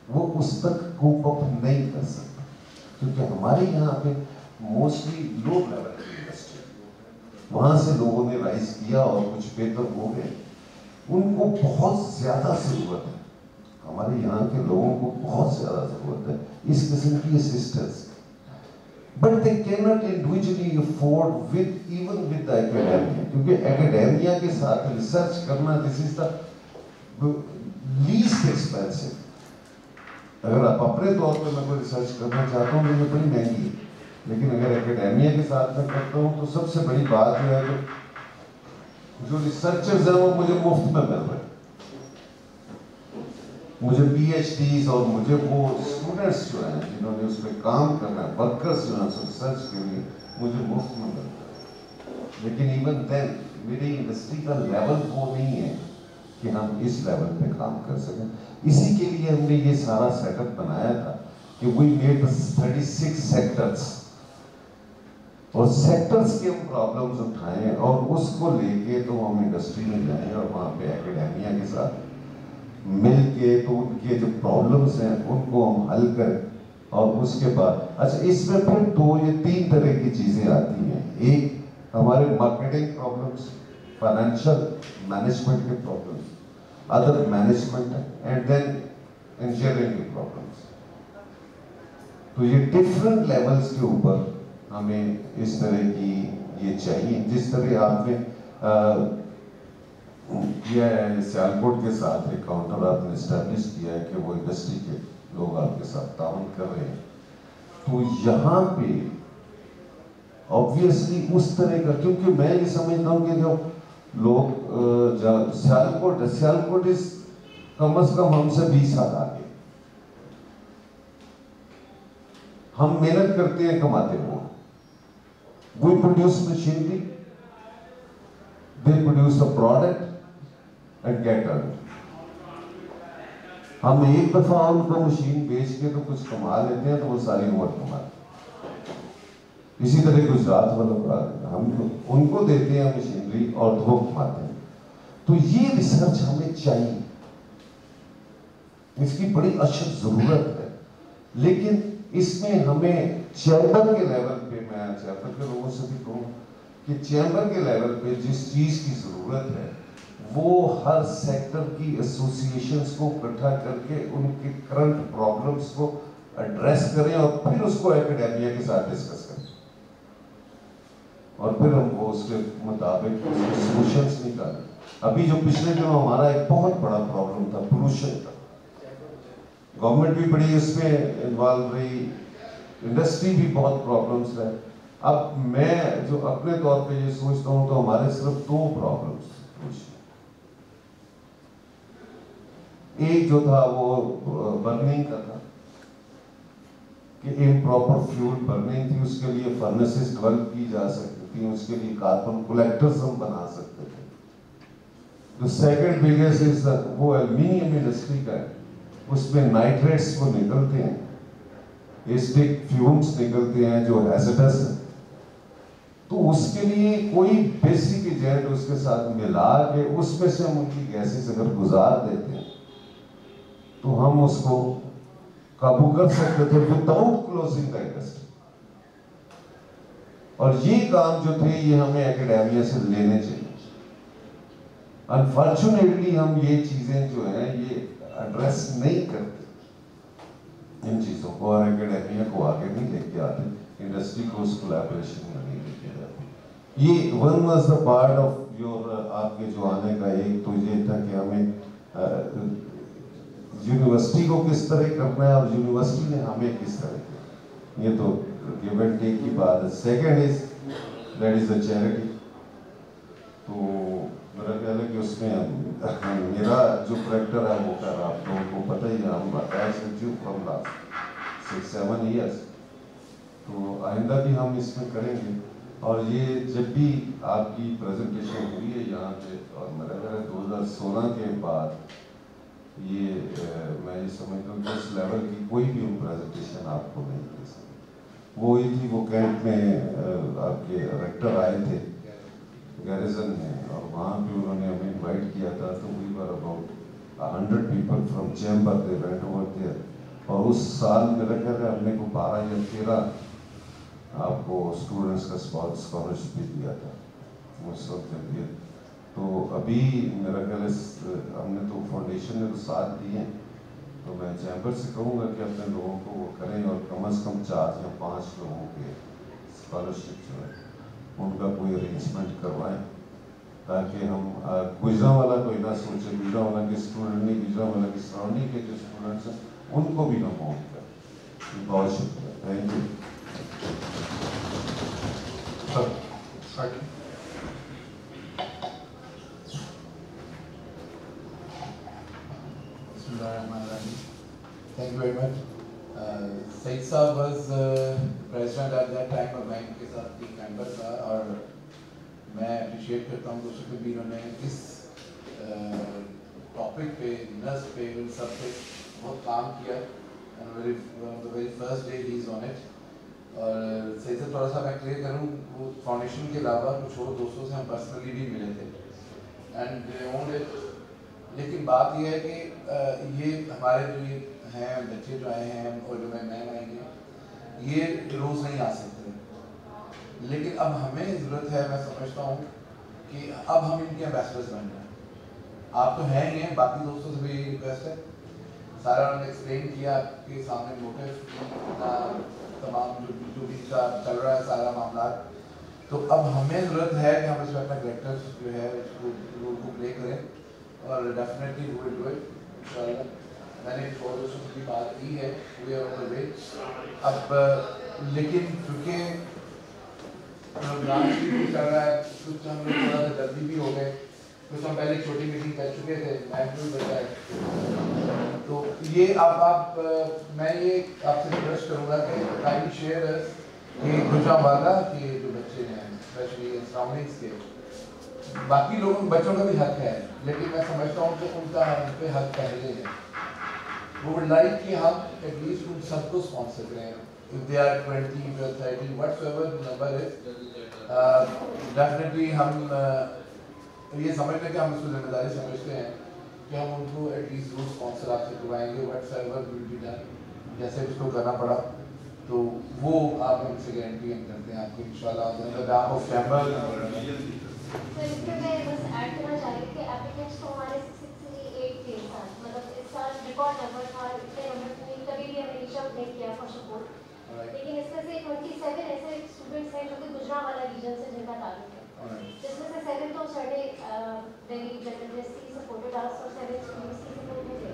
وہ اس تک کوپ اپ نہیں کر سکتا، کیونکہ ہمارے یہاں پہ موسٹلی لو لیول کی انڈسٹری، وہاں سے لوگوں نے رائز کیا اور کچھ بہتر ہو گئے، ان کو بہت زیادہ ضرورت ہے، ہمارے یہاں کے لوگوں کو بہت زیادہ ضرورت ہے اس قسم کی assistance, but they cannot individually afford even with the academia، کیونکہ academia کے ساتھ ریسرچ کرنا this is the least expensive. اگر آپ اپنے طور پہ میں کوئی ریسرچ کرنا چاہتا ہوں تو یہ بڑی مہنگی ہے، لیکن اگر academia کے ساتھ میں کرتا ہوں تو سب سے بڑی بات جو ہے کہ جو ریسرچرز ہیں وہ مجھے مفت میں مل رہے ہیں، مجھے پی ایچ ڈیز اور مجھے وہ اسٹوڈنٹس جو ہیں جنہوں نے اس پہ کام کرنا ہے، ورکرز جو ہیں ریسرچ کے لیے مجھے مفت میں ملتا ہے، لیکن ایون دین میری انڈسٹری کا لیول وہ نہیں ہے کہ ہم اس لیول پہ کام کر سکیں. اسی کے لیے ہم نے یہ سارا سیٹ اپ بنایا تھا کہ وی میڈ 36 سیکٹرز، اور سیکٹرز کے ہم پرابلمز اٹھائیں اور اس کو لے کے تو ہم انڈسٹری میں جائیں اور وہاں پہ ایکیڈیمیا کے ساتھ مل کے تو ان کے جو پرابلمز ہیں ان کو ہم حل کریں. اور اس کے بعد اچھا اس میں پھر دو یا تین طرح کی چیزیں آتی ہیں، ایک ہمارے مارکیٹنگ پرابلمز، فائنینشیل مینجمنٹ کے problems, other management and then engineering کے پرابلمز. تو یہ ڈفرنٹ لیولز کے اوپر ہمیں اس طرح کی یہ چاہیے. جس طرح آپ نے کیا ہے سیالکوٹ کے ساتھ ایک کاؤنٹر آپ نے اسٹیبلش کیا ہے کہ وہ انڈسٹری کے لوگ آپ کے ساتھ تعاون کر رہے ہیں، تو یہاں پہ آبویسلی اس طرح کا، کیونکہ میں یہ سمجھتا ہوں کہ جو لوگ سیالکوٹ اس کم از کم ہم سے 20 سال آگے، ہم محنت کرتے ہیں کماتے ہیں، we produce machinery, they produce a product and get earned. ہم ایک دفعہ ان کو مشین بیچ کے تو کچھ کما لیتے ہیں تو وہ ساری عمر کماتے ہیں. اسی طرح گجرات والا ہم ان کو دیتے ہیں مشینری اور وہ کماتے ہیں. تو یہ ریسرچ ہمیں چاہیے، اس کی بڑی اشد ضرورت ہے، لیکن اس میں ہمیں چیمبر کے لیول پہ، میں چیمبر کے لوگوں سے بھی کہوں کہ چیمبر کے لیول پہ جس چیز کی ضرورت ہے وہ ہر سیکٹر کی ایسوسیشنز کو اکٹھا کر کے ان کے کرنٹ پرابلمز کو ایڈریس کریں اور پھر اس کو ایکیڈیمیا کے ساتھ ڈسکس کریں، اور پھر ہم وہ اس کے مطابق سولوشنز نکالیں. ابھی جو پچھلے دنوں ہمارا ایک بہت بڑا پرابلم تھا پولوشن کا، گورنمنٹ بھی بڑی اس میں انوالو رہی، انڈسٹری بھی بہت پرابلمس رہے. اب میں جو اپنے طور پہ یہ سوچتا ہوں تو ہمارے صرف 2 پرابلمس، ایک جو تھا وہ برننگ کا تھا کہ امپراپر فیول برننگ تھی، اس کے لیے فرنسز ڈیولپ کی جا سکتی تھی، اس کے لیے کاربن کلیکٹرز ہم بنا سکتے تھے. جو سیکنڈ بگیسٹ از وہ ایلومینیم انڈسٹری کا ہے، اس میں نائٹریٹس کو نکلتے ہیں، ایسٹک فیومز نکلتے ہیں جو ہیزڈس ہیں، تو اس کے لیے کوئی بیسک ایجنٹ اس کے ساتھ ملا کے اس میں سے ہم ان کی گیسز اگر گزار دیتے ہیں تو ہم اس کو قابو کر سکتے تھے وداؤٹ کلوزنگ دا انڈسٹری. اور یہ کام جو تھے یہ ہمیں ایکیڈیمیا سے لینے چاہیے. انفارچونیٹلی ہم یہ چیزیں جو ہیں یہ ایڈریس نہیں کرتے ان چیزوں کو، اور ایکیڈیمیا کو آگے نہیں لے کے آتے، انڈسٹری کو اس کولیبریشن میں نہیں لے کے جاتے. یہ one was the part of your آپ کے جو آنے کا ایک تو یہ تھا کہ ہمیں یونیورسٹی کو کس طرح کرنا ہے اور یونیورسٹی نے ہمیں کس طرح کرنا ہے، یہ تو گیو اینڈ ٹیک کی بات ہے. Second is that is a charity. تو میرا خیال ہے کہ اس میں میرا جو کریکٹر ہے وہ کر رہا آپ لوگوں کو پتہ ہی ہے. ہم فرام لاسٹ 6-7 ایئرس. تو آئندہ بھی ہم اس میں کریں گے. اور یہ جب بھی آپ کی پریزنٹیشن ہوئی ہے یہاں پہ, اور میرا خیال ہے 2016 کے بعد یہ میں یہ سمجھتا ہوں کہ اس لیول کی کوئی بھی ہم پریزنٹیشن آپ کو نہیں دے سکتے. وہ ہی تھی وہ کیمپ میں آپ کے ریکٹر آئے تھے گیریزن میں, اور وہاں پہ انہوں نے ہمیں انوائٹ کیا تھا. تو we were about 100 people from chamber they went over there. اور اس سال میرا خیال ہے ہم نے کو 12 یا 13 آپ کو اسٹوڈنٹس کا اسکالرشپ بھی دیا تھا اس وقت جب دیا. تو ابھی میرا خیال ہے ہم نے تو فاؤنڈیشن نے تو ساتھ دیے ہیں. تو میں چیمبر سے کہوں گا کہ اپنے لوگوں کو وہ کریں, اور کم از کم 4 یا 5 لوگوں کے اسکالرشپ جو ہے ان کا کوئی ارینجمنٹ کروائیں, تاکہ ہم گجرانوالہ کو نہ سوچیں, گجرانوالہ کے اسٹوڈنٹ نہیں, گجرانوالہ کی سراؤنڈنگ کے جو اسٹوڈنٹس ہیں ان کو بھی نہ موت کریں. بہت شکریہ. Thank you. Thank you very much. Said Saab was president at that time اور میں ان کے ساتھ ٹیم ممبر تھا, اور میں اپریشیٹ کرتا ہوں دوستوں کو بھی, انہوں نے اس ٹاپک پہ, نسل پہ, ان سب پہ بہت کام کیا. Very first day he is on it. اور صحیح سے تھوڑا سا میں کلیئر کروں, وہ فاؤنڈیشن کے علاوہ کچھ اور دوستوں سے ہم پرسنلی بھی ملے تھے اینڈ اونڈ اٹ. لیکن بات یہ ہے کہ یہ ہمارے جو یہ ہیں بچے جو آئے ہیں اور جو میں نئے آئیں گے, یہ روز نہیں آ سکتے. لیکن اب ہمیں ضرورت ہے, میں سمجھتا ہوں کہ اب ہم ان کے ایمبیسڈرز بن رہے ہیں. آپ تو ہیں ہی ہیں, باقی دوستوں سے بھی یہی ریکویسٹ ہے. سارا انہوں نے ایکسپلین کیا آپ کے سامنے موٹیو تمام جو بھی چل رہا ہے سارا معاملات. تو اب ہمیں ضرورت ہے کہ ہم اس میں اپنا کریکٹر جو ہے اس کو رول کو پلے کریں, اور definitely we will do it انشاءاللہ. میں نے دوستوں کی بات کی ہے, وی آر آن دی وے. اب لیکن کیونکہ رمضان بھی چل رہا ہے, کچھ ہم لوگ تھوڑا سا جلدی بھی ہو گئے, کچھ ہم پہلے چھوٹی میٹنگ کر چکے تھے, محفوظ بچا ہے. تو یہ آپ میں یہ آپ سے ریکویسٹ کروں گا کہ کائنڈلی شیئر کہ گجرانوالہ کے جو بچے ہیں اسپیشلی سراؤنڈنگس کے, باقی لوگوں بچوں کا بھی حق ہے, لیکن میں سمجھتا ہوں کہ ان کا ہم پہ حق پہلے ہے. وہ وڈ لائک کہ ہم ایٹ لیسٹ ان سب کو اسپانسر کریں. If they are 20, 30, whatsoever the number is, definitely ہم یہ سمجھتے ہیں کہ ہم اس کو ذمہ داری سمجھتے ہیں کہ ہم ان کو ایٹ لیسٹ وہ اسپانسر آپ سے کروائیں گے, whatsoever will be done, جیسے اس کو کرنا پڑا. تو وہ آپ ہم سے گارنٹی ہم کرتے ہیں آپ کو انشاءاللہ. آپ آف چیمبر سر اس پہ میں بس ایڈ کرنا چاہ رہی تھی کہ ایپلیکینٹس تو ہمارے 68 تھے سر, مطلب اس سال ریکارڈ نمبر تھا. اتنے نمبر کبھی بھی ہمیں ریچ آؤٹ نہیں کیا فار سپورٹ. لیکن اس میں سے 27 ایسے اسٹوڈنٹس ہیں جو کہ گجرانوالہ ریجن سے جن کا تعلق ہے, جس میں سے 7 تو سرے ویری جنرسلی سپورٹڈ آس اور 7 اسٹوڈنٹس کی سپورٹ میں تھے.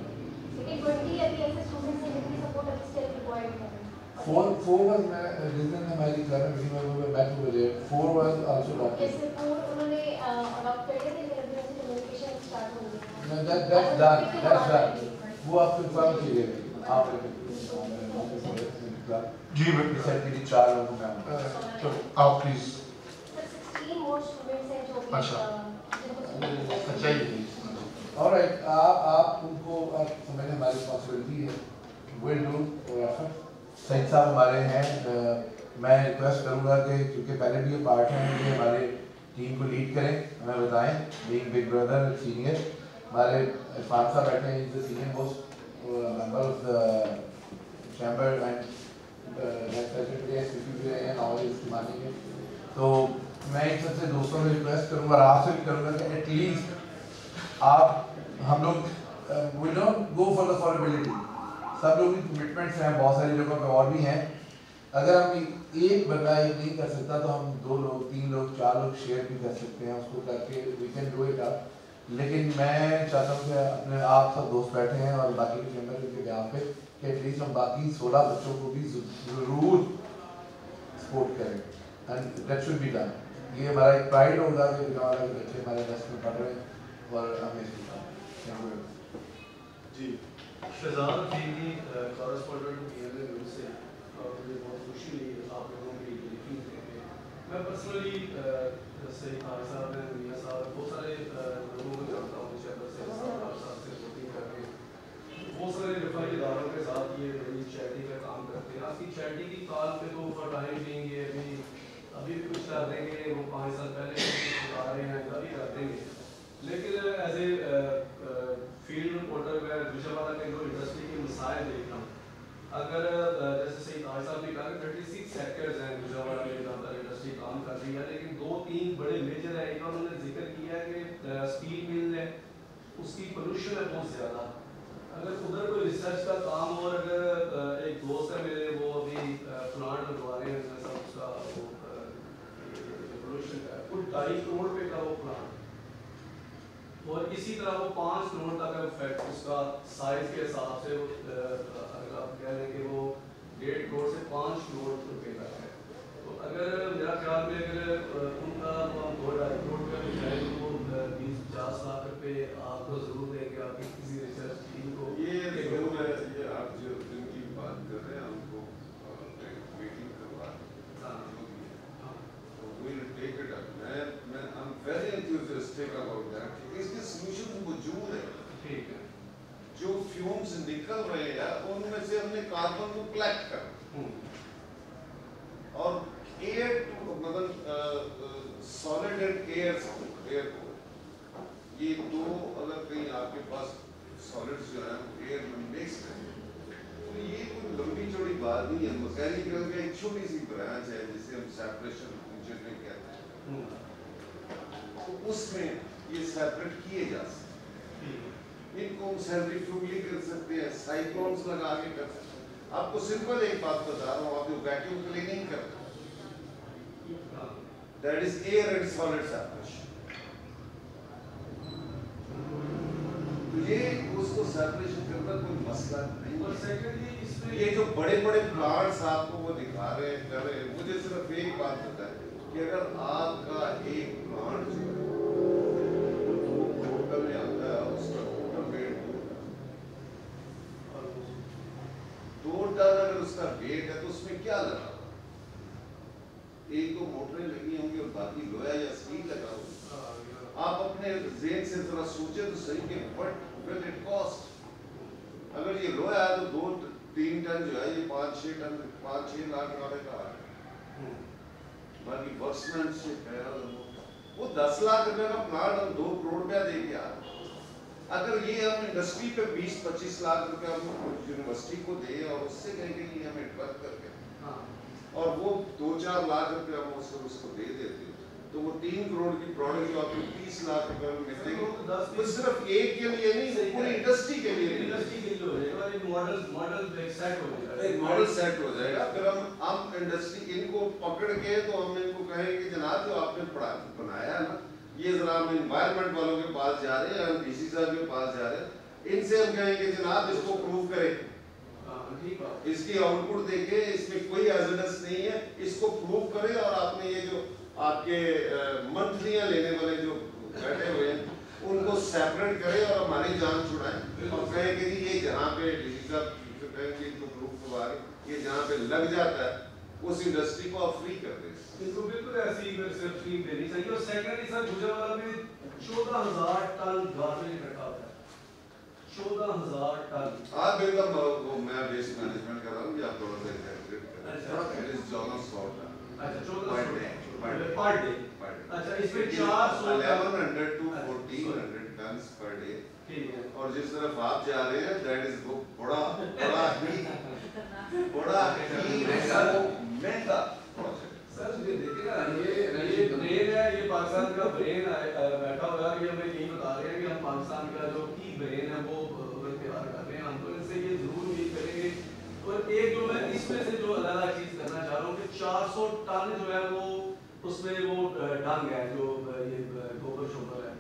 لیکن 20 ابھی ایسے اسٹوڈنٹس ہیں جن کی سپورٹ ابھی اسٹل ریکوائرڈ ہے. 4 was جس دن ہماری کلر میٹنگ میں وہ بیٹھ ہوئے 4 was also adopted. جیسے 4 انہوں نے اڈاپٹ کر لیا تھا, لیکن ابھی کمیونیکیشن اسٹارٹ ہو گئی. That's done. وہ آپ کنفرم کیجیے آپ جی بالکل 4 لوگوں میں آپ پلیز. 16 more students ہیں جو اچھا جی. alright, آپ ان کو سمجھیں ہماری رسپانسبلٹی ہے, ول ڈو ایفرٹ. سعید صاحب ہمارے ہیں, میں ریکویسٹ کروں گا کہ کیونکہ پہلے بھی یہ پارٹ ہیں کہ ہمارے ٹیم کو لیڈ کریں, ہمیں بتائیں, بینگ بگ بردر سینئر. ہمارے عرفان صاحب بیٹھے ہیں, is the senior most member of the chamber and secretary S P بھی رہے ہیں اور استعمالی کے. تو میں ان سب سے دوستوں سے ریکویسٹ کروں گا اور آپ سے بھی کروں گا کہ ایٹ لیسٹ آپ ہم لوگ we don't go for the formality, سب لوگ کی کمٹمنٹس ہیں بہت ساری جگہوں پہ اور بھی ہیں. اگر ہم ایک بندہ ایک نہیں کر سکتا تو ہم 2 لوگ 3 لوگ 4 لوگ شیئر بھی کر سکتے ہیں اس کو کر کے we can do it up. لیکن میں چاہتا ہوں کہ اپنے آپ سب دوست بیٹھے ہیں اور باقی کے چیمبر کے بیان پہ کہ ایٹ لیسٹ ہم باقی 16 بچوں کو بھی ضرور سپورٹ کریں and that should be done. ये हमारा एक प्राइड होगा कि गुजरावाला के बच्चे हमारे इंडस्ट्री में पढ़ रहे हैं और हमें सीखा। जी शहजाद फीली कॉरेस्पॉन्डेंट पीएनए न्यूज़ से मुझे बहुत खुशी हुई आप लोगों की ब्रीफिंग देखे। मैं पर्सनली सही खान साहब हैं, मियाँ साहब, बहुत सारे लोगों को जानता हूँ चैम्बर से, साहब से वोटिंग करके बहुत सारे रिफाई इदारों के साथ ये बड़ी चैरिटी का काम करते हैं। आपकी चैरिटी की कॉल पे तो फॉर टाइम बीइंग ये अभी भी कुछ कर देंगे, वो 5 साल पहले बता रहे हैं अभी कर देंगे, लेकिन एज ए फील्ड रिपोर्टर मैं गुजरावाला के जो इंडस्ट्री के मसाइल देखता हूँ, अगर जैसे सही ताज साहब ने कहा 36 सेक्टर्स हैं गुजरावाला में जहाँ पर इंडस्ट्री काम कर रही है, लेकिन 2-3 बड़े मेजर है। एक उन्होंने जिक्र किया है कि स्टील मिल है उसकी पोल्यूशन है बहुत ज़्यादा। अगर उधर कोई रिसर्च का काम हो, और अगर एक दोस्त है मेरे वो अभी प्लांट लगवा रहे हैं सब उसका वो पोल्यूशन का कुल 2.5 करोड़ रुपये का वो प्लांट, और इसी तरह वो 5 करोड़ तक इफेक्ट उसका साइज के हिसाब से अगर आप कह लें कि वो 1.5 करोड़ से 5 करोड़ रुपये तक है। तो अगर मेरा ख्याल में अगर उनका 2-2.5 करोड़ रुपये में जाए तो 20-50 लाख रुपये आपको ज़रूर देंगे आपकी किसी रिसर्च टीम को। ये आप जो जिनकी बात कर रहे हैं हमको मीटिंग करवा टेक इट अप। मैं I am very enthusiastic about that. इसके सॉल्यूशन मौजूद है। ठीक है। जो फ्यूम्स निकल रहे हैं उनमें से हमने कार्बन को कलेक्ट कर और एयर मतलब सॉलिड एंड एयर को ये दो अगर कहीं आपके पास सॉलिड्स जो है एयर में मिक्स है तो ये कोई लंबी चौड़ी बात नहीं है। मैकेनिकल का एक छोटी सी ब्रांच है जिसे हम सेपरेशन इंजीनियरिंग कहते हैं, तो उसमें ये सेपरेट किए जा सकते हैं। इनको हम सेंट्रीफ्यूगली कर सकते हैं, साइक्लोन्स लगा के कर सकते हैं। आपको सिंपल एक बात बता रहा हूँ, आप जो वैक्यूम क्लीनिंग करते हैं that is air and solid separation. ये उसको सेपरेशन करना कोई मसला नहीं। और सेकेंडली इसमें ये जो बड़े बड़े प्लांट्स आपको वो दिखा रहे हैं कर रहे हैं, मुझे सिर्फ एक बात पता है कि अगर आपका एक प्लांट जो टोटल में आता है उसका टोटल वेट 2 टन अगर उसका वेट है तो उसमें क्या लगा, एक दो मोटरें लगी होंगी और बाकी लोहा या स्टील लगा होगा। आप अपने ज़हन से जरा सोचे तो सही कि व्हाट विल इट कॉस्ट। अगर ये लोहा है तो 2-3 टन जो है ये 5-6 टन 5-6 लाख वाले का है। बाकी वर्कमैनशिप है वो 10 लाख रुपए का प्लांट हम 2 करोड़ रुपया देंगे यार। अगर ये हम इंडस्ट्री पे 20-25 लाख रुपया हम यूनिवर्सिटी को दे और उससे कहेंगे कि हमें ट्रक करके और वो 2-4 लाख रुपया हम उसको दे देते तो वो 3 करोड़ की प्रोडक्ट जो आपको 30 लाख रुपए में मिल जाएगी। तो सिर्फ एक के लिए नहीं पूरी इंडस्ट्री के लिए हो जाएगा, एक मॉडल सेट हो जाएगा, एक मॉडल सेट हो जाएगा। फिर हम इंडस्ट्री इनको पकड़ के तो हम इनको कहेंगे जनाब जो आपने बनाया है ना ये जरा हम एनवायरनमेंट वालों के पास जा रहे हैं, हम डीसी साहब के पास जा रहे हैं, इनसे हम कहेंगे जनाब इसको प्रूव करें, इसकी आउटपुट देखें, इसमें कोई हैजर्डस नहीं है, इसको प्रूव करें और आपने ये जो आपके मंथलियां लेने वाले जो बैठे हुए हैं उनको सेपरेट करें और हमारी जान छुड़ाएं और कहें कि ये जहाँ पे इनको प्रूफ करवा रहे ये जहाँ पे लग जाता है उस इंडस्ट्री को आप फ्री कर दें। इनको बिल्कुल ऐसी स्कीम देनी चाहिए। और सेकेंडली सर गुजरावाला में 14,000 टन गार्बेज इकट्ठा होता है, 14,000 टन। आप एकदम वो मैं वेस्ट मैनेजमेंट कर रहा हूँ या थोड़ा सा एग्जैगरेट कर रहा हूं। It is John's salt. अच्छा 1400 पर डे। अच्छा इसमें 400 1100 to 1400 टन्स पर डे। ठीक है। और जिस तरफ आप जा रहे हैं दैट इज वो बड़ा ही महंगा प्रोजेक्ट। सर ये देखिए ना ये ब्रेन है, ये पाकिस्तान का ब्रेन बैठा हुआ है, ये हमें यही बता रहे हैं कि हम पाकिस्तान का जो की ब्रेन है वो तैयार कर रहे हैं। हम तो इनसे ये जरूर उम्मीद करेंगे। और एक जो मैं इसमें से जो अलग चीज करना चाह रहा हूँ कि 400 टन जो है वो उसमें वो डंग है जो ये गोबर शोबर है,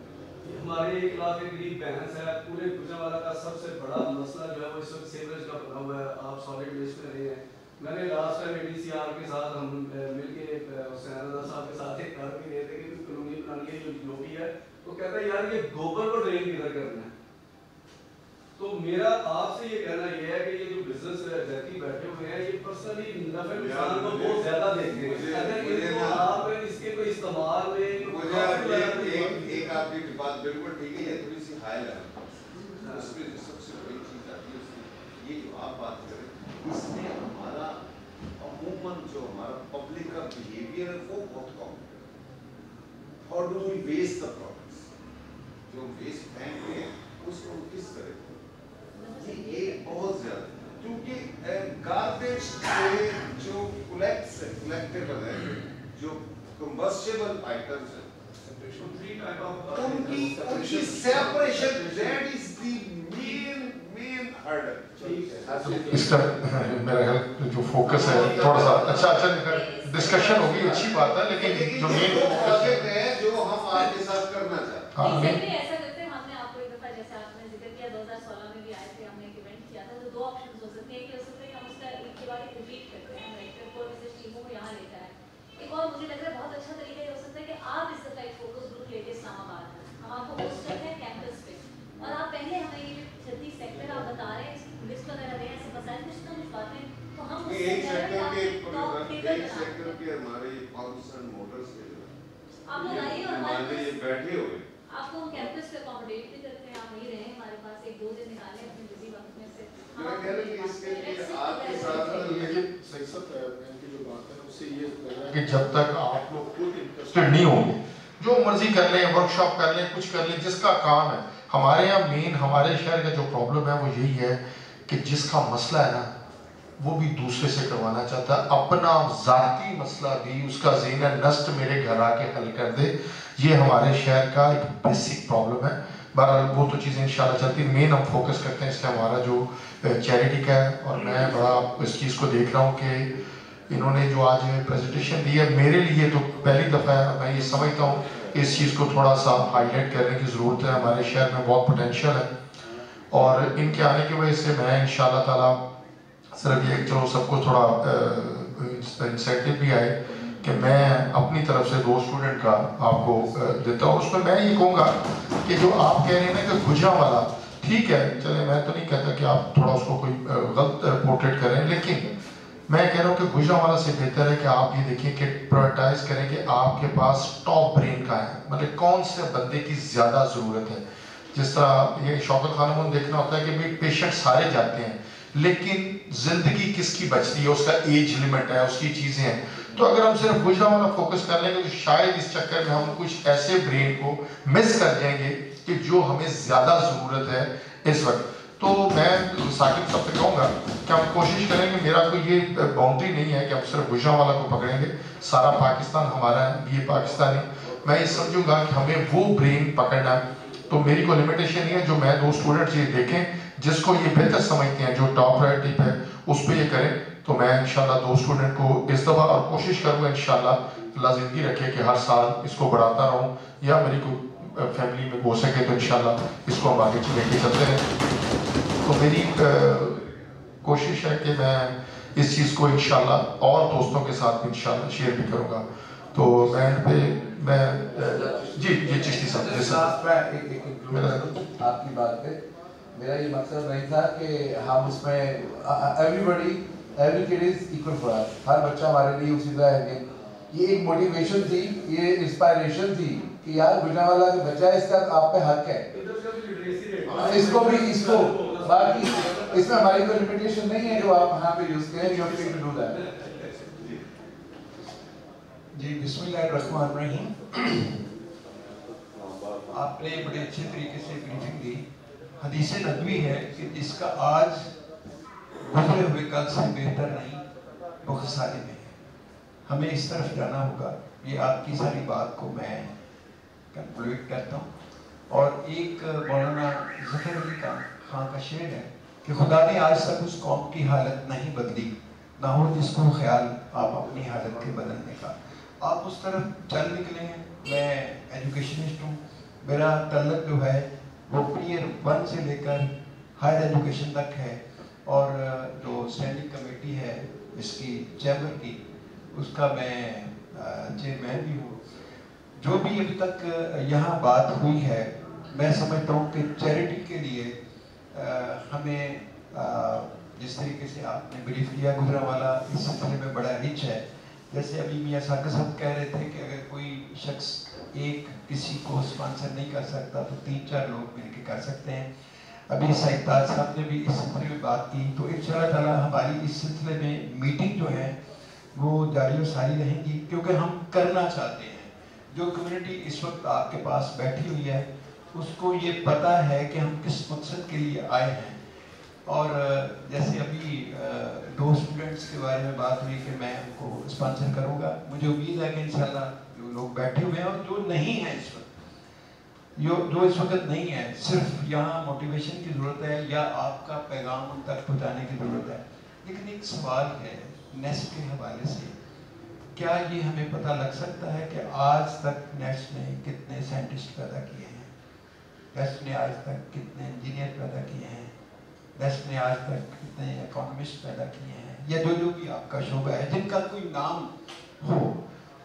ये हमारे 1 लाख के करीब भैंस है। पूरे गुजरावाला का सबसे बड़ा मसला जो है वो इस वक्त सीवरेज का बना हुआ है। आप सॉलिड वेस्ट में रहे हैं, मैंने लास्ट टाइम एडीसीआर के साथ हम मिलके हुसैन रजा साहब के साथ एक कर भी गए थे बन गई जो भी है, तो कहता है यार ये गोबर को ड्रेन किधर करना है। तो मेरा आपसे ये कहना ये है कि ये जो बिजनेस व्यक्ति बैठे हुए हैं ये पर्सनली नफे नुकसान को बहुत ज्यादा देखते हैं। अगर इनको आप इसके कोई इस्तेमाल में मुझे एक आपकी बात बिल्कुल ठीक है, ये थोड़ी सी हाई लेवल उसमें सबसे बड़ी चीज आती है ये जो आप बात करें, इसमें हमारा अमूमन जो हमारा पब्लिक का बिहेवियर है वो बहुत कम है। How do we waste the products, जो वेस्ट फेंक रहे हैं उसको किस तरह ये बहुत ज्यादा, क्योंकि गार्बेज से जो कलेक्टेबल है, जो कंबस्टेबल आइटम्स है, उनकी separation, that is the main hurdle. इसका मेरा ख्याल जो फोकस है थोड़ा सा अच्छा डिस्कशन होगी, अच्छी बात है, लेकिन जो मेन प्रोजेक्ट है जो हम आपके साथ करना चाहते हैं ऐसा करते हैं। हमने आपको एक दफा जैसे आपने जिक्र किया 2016 में भी आए थे, हमने एक इवेंट किया था, तो दो ऑप्शंस हो सकते हैं कि हो सकता है हम उसका एक के बाद एक रिपीट करते हैं, राइट, और विजिट टीमों को यहाँ लेकर आए। एक और मुझे लग रहा है बहुत अच्छा तरीका ये हो सकता है कि आप इस दफा एक फोकस ग्रुप लेके इस्लामाबाद हम आपको होस्ट करते हैं कैंपस पे, और आप पहले हमें ये 36 सेक्टर आप बता रहे हैं इसकी लिस्ट वगैरह दें, ऐसे मसाइल कुछ ना कुछ बातें तो हम एक सेक्टर के हमारे 500 मोटर्स के आप लोग आइए और हमारे ये बैठे हुए आपको हम कैंपस पे अकोमोडेट भी करते हैं, आप नहीं रहे हमारे पास, एक दो दिन निकालें अपने बिजी वक्त में से। मैं कह रहा हूं कि इसके लिए आपके साथ की जो बात है उससे ये लग रहा है कि जब तक आप लोग खुद इंटरेस्टेड नहीं होंगे, जो मर्जी कर लें, वर्कशॉप कर लें, कुछ कर लें, जिसका काम है। हमारे यहाँ मेन हमारे शहर का जो प्रॉब्लम है वो यही है कि जिसका मसला है ना वो भी दूसरे से करवाना चाहता है, अपना जाती मसला भी उसका ज़हन नस्ट मेरे घर आके हल कर दे। ये हमारे शहर का एक बेसिक प्रॉब्लम है। बहरहाल वो तो चीज़ें इंशाल्लाह चलती हैं, मेन हम फोकस करते हैं इसलिए हमारा जो चैरिटी का है, और मैं बड़ा इस चीज़ को देख रहा हूँ कि इन्होंने जो आज प्रेजेंटेशन दी है मेरे लिए तो पहली दफ़ा है, मैं ये समझता हूँ इस चीज़ को थोड़ा सा हाईलाइट करने की ज़रूरत है। हमारे शहर में बहुत पोटेंशियल है और इनके आने की वजह से मैं इंशाल्लाह ताला सिर्फ ये चलो सबको थोड़ा इंसेंटिव भी आए कि मैं अपनी तरफ से 2 स्टूडेंट का आपको देता हूँ। उसमें मैं ये कहूँगा कि जो आप कह रहे हैं ना कि गुजरांवाला, ठीक है, चले मैं तो नहीं कहता कि आप थोड़ा उसको कोई गलत पोर्ट्रेट करें, लेकिन मैं कह रहा हूँ कि गुजरांवाला से बेहतर है कि आप ये देखिए कि प्रायोरिटाइज करें कि आपके पास टॉप ब्रेन का है, मतलब कौन से बंदे की ज़्यादा ज़रूरत है। जिस तरह ये शौकत खानों में देखना होता है कि भाई पेशेंट सारे जाते हैं लेकिन जिंदगी किसकी बचती है, उसका एज लिमिट है, उसकी चीज़ें हैं। तो अगर हम सिर्फ गुजरांवाला फोकस कर लेंगे तो शायद इस चक्कर में हम कुछ ऐसे ब्रेन को मिस कर जाएंगे कि जो हमें ज़्यादा ज़रूरत है इस वक्त। तो मैं साकिब साहब से कहूँगा कि हम कोशिश करेंगे, मेरा कोई ये बाउंड्री नहीं है कि हम सिर्फ गुजरांवाला को पकड़ेंगे, सारा पाकिस्तान हमारा है, ये पाकिस्तानी, मैं ये समझूंगा कि हमें वो ब्रेन पकड़ना है। तो मेरी कोई लिमिटेशन नहीं है, जो मैं 2 स्टूडेंट्स ये देखें जिसको ये बेहतर समझते हैं, जो टॉप प्रायोरिटी पे उस पर ये करें, तो मैं इंशाल्लाह 2 स्टूडेंट को इस दफ़ा और कोशिश करूँगा इंशाल्लाह अल्लाह ज़िंदगी रखे कि हर साल इसको बढ़ाता रहूँ, या मेरी कोई फैमिली में हो सके तो इंशाल्लाह इसको हम आगे लेके चलते हैं। तो मेरी कोशिश है कि मैं इस चीज़ को इंशाल्लाह और दोस्तों के साथ भी इंशाल्लाह शेयर भी करूँगा। तो मैं जी ये चिश्ती साहब आपकी बात पे मेरा ये मकसद नहीं था कि हम उसमें every kid is equal for us, हर बच्चा हमारे लिए उसी तरह है। ये एक मोटिवेशन थी, ये इंस्पायरेशन थी कि यार गुजरांवाला का बच्चा है, इसका आप पे हक है, इसको भी इसको बाकी इसमें हमारी कोई लिमिटेशन नहीं है जो आप यहाँ पे यूज करें, you are free to do that. जी बिस्मिल्लाहिर्रहमानिर्रहीम। आपने बड़े अच्छे तरीके से ब्रीफिंग दी। हदीस नबवी है कि जिसका आज गुजरे हुए कल से बेहतर नहीं वो खसारे में है। हमें इस तरफ जाना होगा। ये आपकी सारी बात को मैं कंक्लूड करता हूँ। और एक मौलाना ज़फ़र अली खान का शेर है कि खुदा ने आज तक उस कौम की हालत नहीं बदली, ना हो जिसको ख्याल आप अपनी हालत के बदलने का। आप उस तरफ चल निकले हैं। मैं एजुकेशनिस्ट हूँ, मेरा तल्लक जो है वो ईयर 1 से लेकर हायर एजुकेशन तक है, और जो स्टैंडिंग कमेटी है इसकी चैम्बर की, उसका मैं चेयरमैन भी हूँ। जो भी अभी तक यहाँ बात हुई है, मैं समझता हूँ कि चैरिटी के लिए हमें जिस तरीके से आपने ब्रीफ किया, गुजरांवाला इस सिलसिले में बड़ा रिच है। जैसे अभी मियाँ साकिब साहब कह रहे थे कि अगर कोई शख्स एक किसी को स्पॉन्सर नहीं कर सकता तो 3-4 लोग मिलकर कर सकते हैं। अभी सईद साहब ने भी इस सिलसिले में बात की, तो इंशाअल्लाह ताला हमारी इस सिलसिले में मीटिंग जो है वो जारी और सारी रहेंगी, क्योंकि हम करना चाहते हैं। जो कम्युनिटी इस वक्त आपके पास बैठी हुई है उसको ये पता है कि हम किस मकसद के लिए आए हैं। और जैसे अभी 2 स्टूडेंट्स के बारे में बात हुई कि मैं उनको स्पॉन्सर करूँगा, मुझे उम्मीद है कि इंशाल्लाह जो लोग बैठे हुए हैं और जो नहीं हैं इस वक्त, जो इस वक्त नहीं है, सिर्फ यहाँ मोटिवेशन की ज़रूरत है या आपका पैगाम उन तक पहुँचाने की ज़रूरत है। लेकिन एक सवाल है नेस्ट के हवाले से, क्या ये हमें पता लग सकता है कि आज तक नेस्ट ने कितने साइंटिस्ट पैदा किए हैं, नेस्ट ने आज तक कितने इंजीनियर पैदा किए हैं, नेस्ट ने आज तक कितने इकोनॉमिस्ट पैदा किए हैं, या जो भी आपका शोबा है जिनका कोई नाम हो,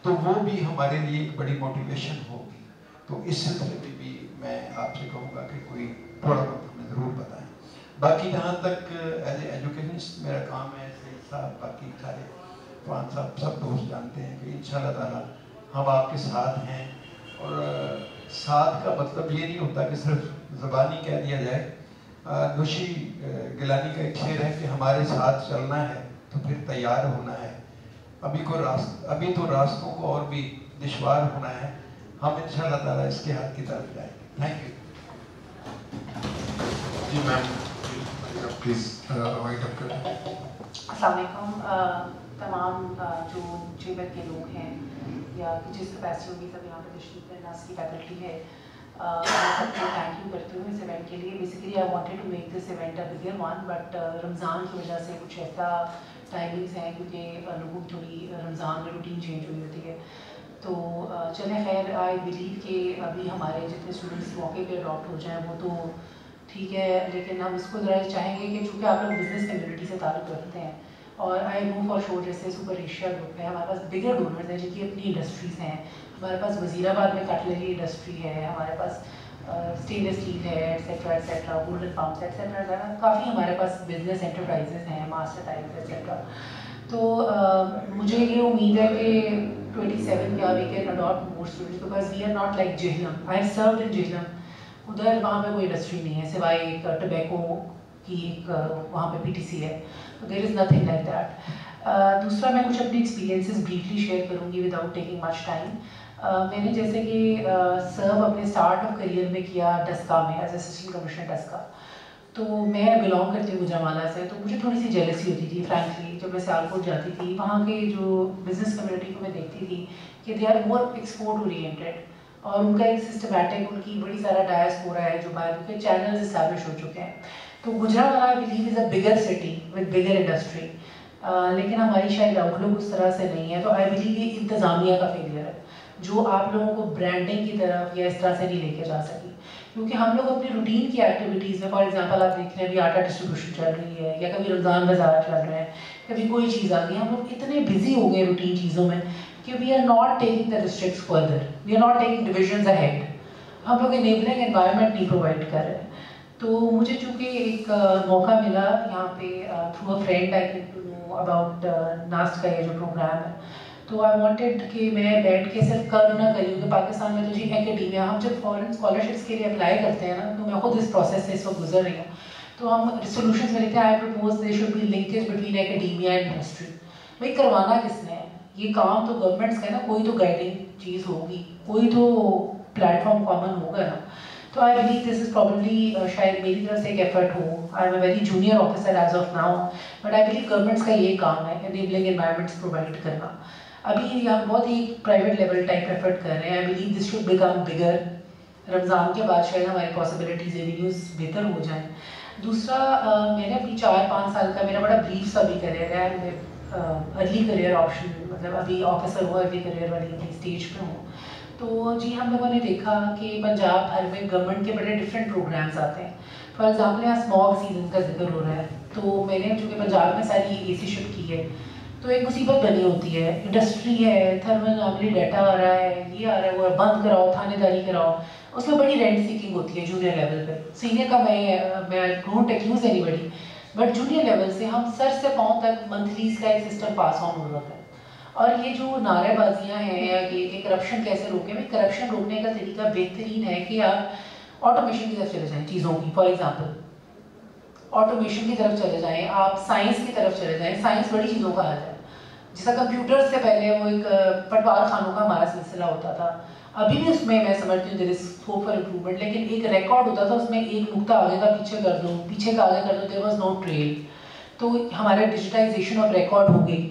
तो वो भी हमारे लिए एक बड़ी मोटिवेशन होगी। तो इस सिलसिले में भी मैं आपसे कहूँगा कि कोई थोड़ा बहुत हमें ज़रूर बताएं। बाकी जहाँ तक एज ए एजुकेशनिस्ट मेरा काम है, सईद साहब बाकी सारे फान साहब सब दोस्त जानते हैं कि इंशाअल्लाह ताला हम आपके साथ हैं। और साथ का मतलब ये नहीं होता कि सिर्फ ज़बानी कह दिया जाए। नुशी गिलानी का एक शेर है कि हमारे साथ चलना है तो फिर तैयार होना है। अभी तो रास्तों को और भी दुश्वार होना है। हम इंशाअल्लाह ताला इसके हाथ की तरफ जाएंगे। Thank you. जी मैम, प्लीज़ वाइट अप करें। अस्सलाम वालेकुम। तमाम जो चेंबर के लोग हैं या जिस कैपेसिटी होगी सब यहाँ पर तशरीफ है, नास की फैकल्टी है, मैं सबको थैंक यू करती हूँ इस इवेंट के लिए। Basically I wanted to make this event a bigger one, but Ramzan की वजह से कुछ ऐसा टाइमिंग्स हैं क्योंकि लोगों की थोड़ी रमज़ान में रूटीन चेंज हुई होती है। तो चलें खैर, आई बिलीव कि अभी हमारे जितने स्टूडेंट्स मौके पे अडॉप्ट हो जाएं वो तो ठीक है, लेकिन हम इसको ज़रा चाहेंगे कि चूँकि आप लोग बिज़नेस कम्युनिटी से ताल्लुक़ रखते हैं और आई नो फॉर श्योर जैसे सुपर एशिया ग्रुप है, हमारे पास बिगर डोनर्स हैं जिनकी अपनी इंडस्ट्रीज़ हैं। हमारे पास वज़ीराबाद में कटलरी इंडस्ट्री है, हमारे पास स्टेनलेस स्टील है, etcetera etcetera, golden pumps etcetera, काफ़ी हमारे पास बिजनेस एंटरप्राइजेज हैं, मास्टर टाइल्स एट्सेट्रा। तो मुझे ये उम्मीद है कि 27 का we can adopt more students because we are not like Jhelum. I served in Jhelum, उधर वहाँ पे कोई इंडस्ट्री नहीं है सिवाय एक टबैको की एक वहाँ पे PTC है, तो there is nothing like that. दूसरा मैं कुछ अपने एक्सपीरियंसेस ब्रीफली शेयर करूँगी विदाउट टेकिंग मच टाइम। मैंने जैसे कि सर्व अपने स्टार्ट ऑफ करियर में किया डस्का में एज असिस्टेंट कमिश्नर डस्का। तो मैं बिलोंग करती हूँ गुजरांवाला से, तो मुझे थोड़ी सी जेलसी होती थी फ्रैंकली जब मैं सियालकोट जाती थी। वहाँ के जो बिज़नेस कम्युनिटी को मैं देखती थी कि they are more export oriented और उनका एक सिस्टमैटिक, उनकी बड़ी सारा डायस्पोरा है जो बाहर के चैनल्स इस्टेब्लिश हो चुके हैं। तो Gujranwala I believe is a bigger city with bigger industry, लेकिन हमारी शायद आउटलुक उस तरह से नहीं है। तो आई बिलीव ये इंतज़ामिया का फेलियर है जो आप लोगों को ब्रांडिंग की तरफ या इस तरह से नहीं लेके जा सकी, क्योंकि हम लोग अपनी रूटीन की एक्टिविटीज़ में, फॉर एग्जांपल आप देख रहे हैं अभी आटा डिस्ट्रीब्यूशन चल रही है या कभी रमज़ान बाजार चल रहे हैं, कभी कोई चीज़ आ गई, हम लोग इतने बिजी हो गए रूटीन चीज़ों में कि we are not taking the districts further, we are not taking divisions ahead. हम लोग इनेबलिंग एनवायरनमेंट नहीं प्रोवाइड कर रहे हैं। तो मुझे चूँकि एक मौका मिला यहाँ पे through a friend I came to know about नास्ट का ये जो प्रोग्राम है, तो आई वांटेड कि मैं बैठ के सिर्फ कर ना करी, क्योंकि पाकिस्तान में तो जी एकेडमिया, हम जब फॉरेन स्कॉलरशिप्स के लिए अप्लाई करते हैं ना, तो मैं खुद इस प्रोसेस से इस वक्त गुजर रही हूँ, तो हम रिजोल्यूशंस में लिखते हैं I propose there should be linkage between academia and industry. भाई करवाना किसने है ये काम? तो गवर्नमेंट्स का है ना, कोई तो गाइडिंग चीज़ होगी, कोई तो प्लेटफॉर्म कॉमन होगा ना। तो I believe this is probably शायद मेरी तरफ से एक एफर्ट हो। I am a very junior officer as of now, but I believe governments का ये काम है एनेबलिंग एनवायरनमेंट्स प्रोवाइड करना। अभी हम बहुत ही प्राइवेट लेवल टाइप एफर्ट कर रहे हैं। आई believe this should become bigger. Ramzan के बाद शायद हमारी पॉसिबिलिटीज एवेन्यूज बेहतर हो जाएं। दूसरा मैंने अभी 4-5 साल का मेरा बड़ा ब्रीफ सा भी करियर है, अर्ली करियर ऑप्शन, मतलब अभी ऑफिसर हो, अर्ली करियर वाली स्टेज पे हूँ। तो जी हम लोगों ने देखा कि पंजाब भर में गवर्नमेंट के बड़े डिफरेंट प्रोग्राम्स आते हैं। फॉर एग्जाम्पल यहाँ स्मॉग सीजन का जिक्र हो रहा है, तो मैंने चूँकि पंजाब में सारी AC शिफ्ट की है, तो एक मुसीबत बनी होती है। इंडस्ट्री है, थर्मल नॉर्मली डाटा आ रहा है, ये आ रहा है, वो बंद कराओ, थानेदारी कराओ, उसमें बड़ी रेंट सीकिंग होती है जूनियर लेवल पे। सीनियर का मैं don't accuse anybody, but junior level से हम सर से पाँव तक मंथलीज का एक सिस्टम पास ऑन हो जाता है। और ये जो नारेबाजियाँ हैं या कि करप्शन कैसे रोकें, भाई करप्शन रोकने का तरीका बेहतरीन है कि आप ऑटोमेशन की तरफ चले जाएँ चीज़ों की। फॉर एग्जाम्पल ऑटोमेशन की तरफ चले जाएँ, आप साइंस की तरफ चले जाएँ। साइंस बड़ी चीज़ों का हाल है। जैसा कंप्यूटर से पहले वो एक पटवार खानों का हमारा सिलसिला होता था, अभी भी उसमें मैं समझती हूँ there is scope for improvement, लेकिन एक रिकॉर्ड होता था, उसमें एक नुक्ता आगे का पीछे कर दो, पीछे का आगे कर दो, देयर वाज नो ट्रेल। तो हमारा डिजिटाइजेशन ऑफ रिकॉर्ड हो गई,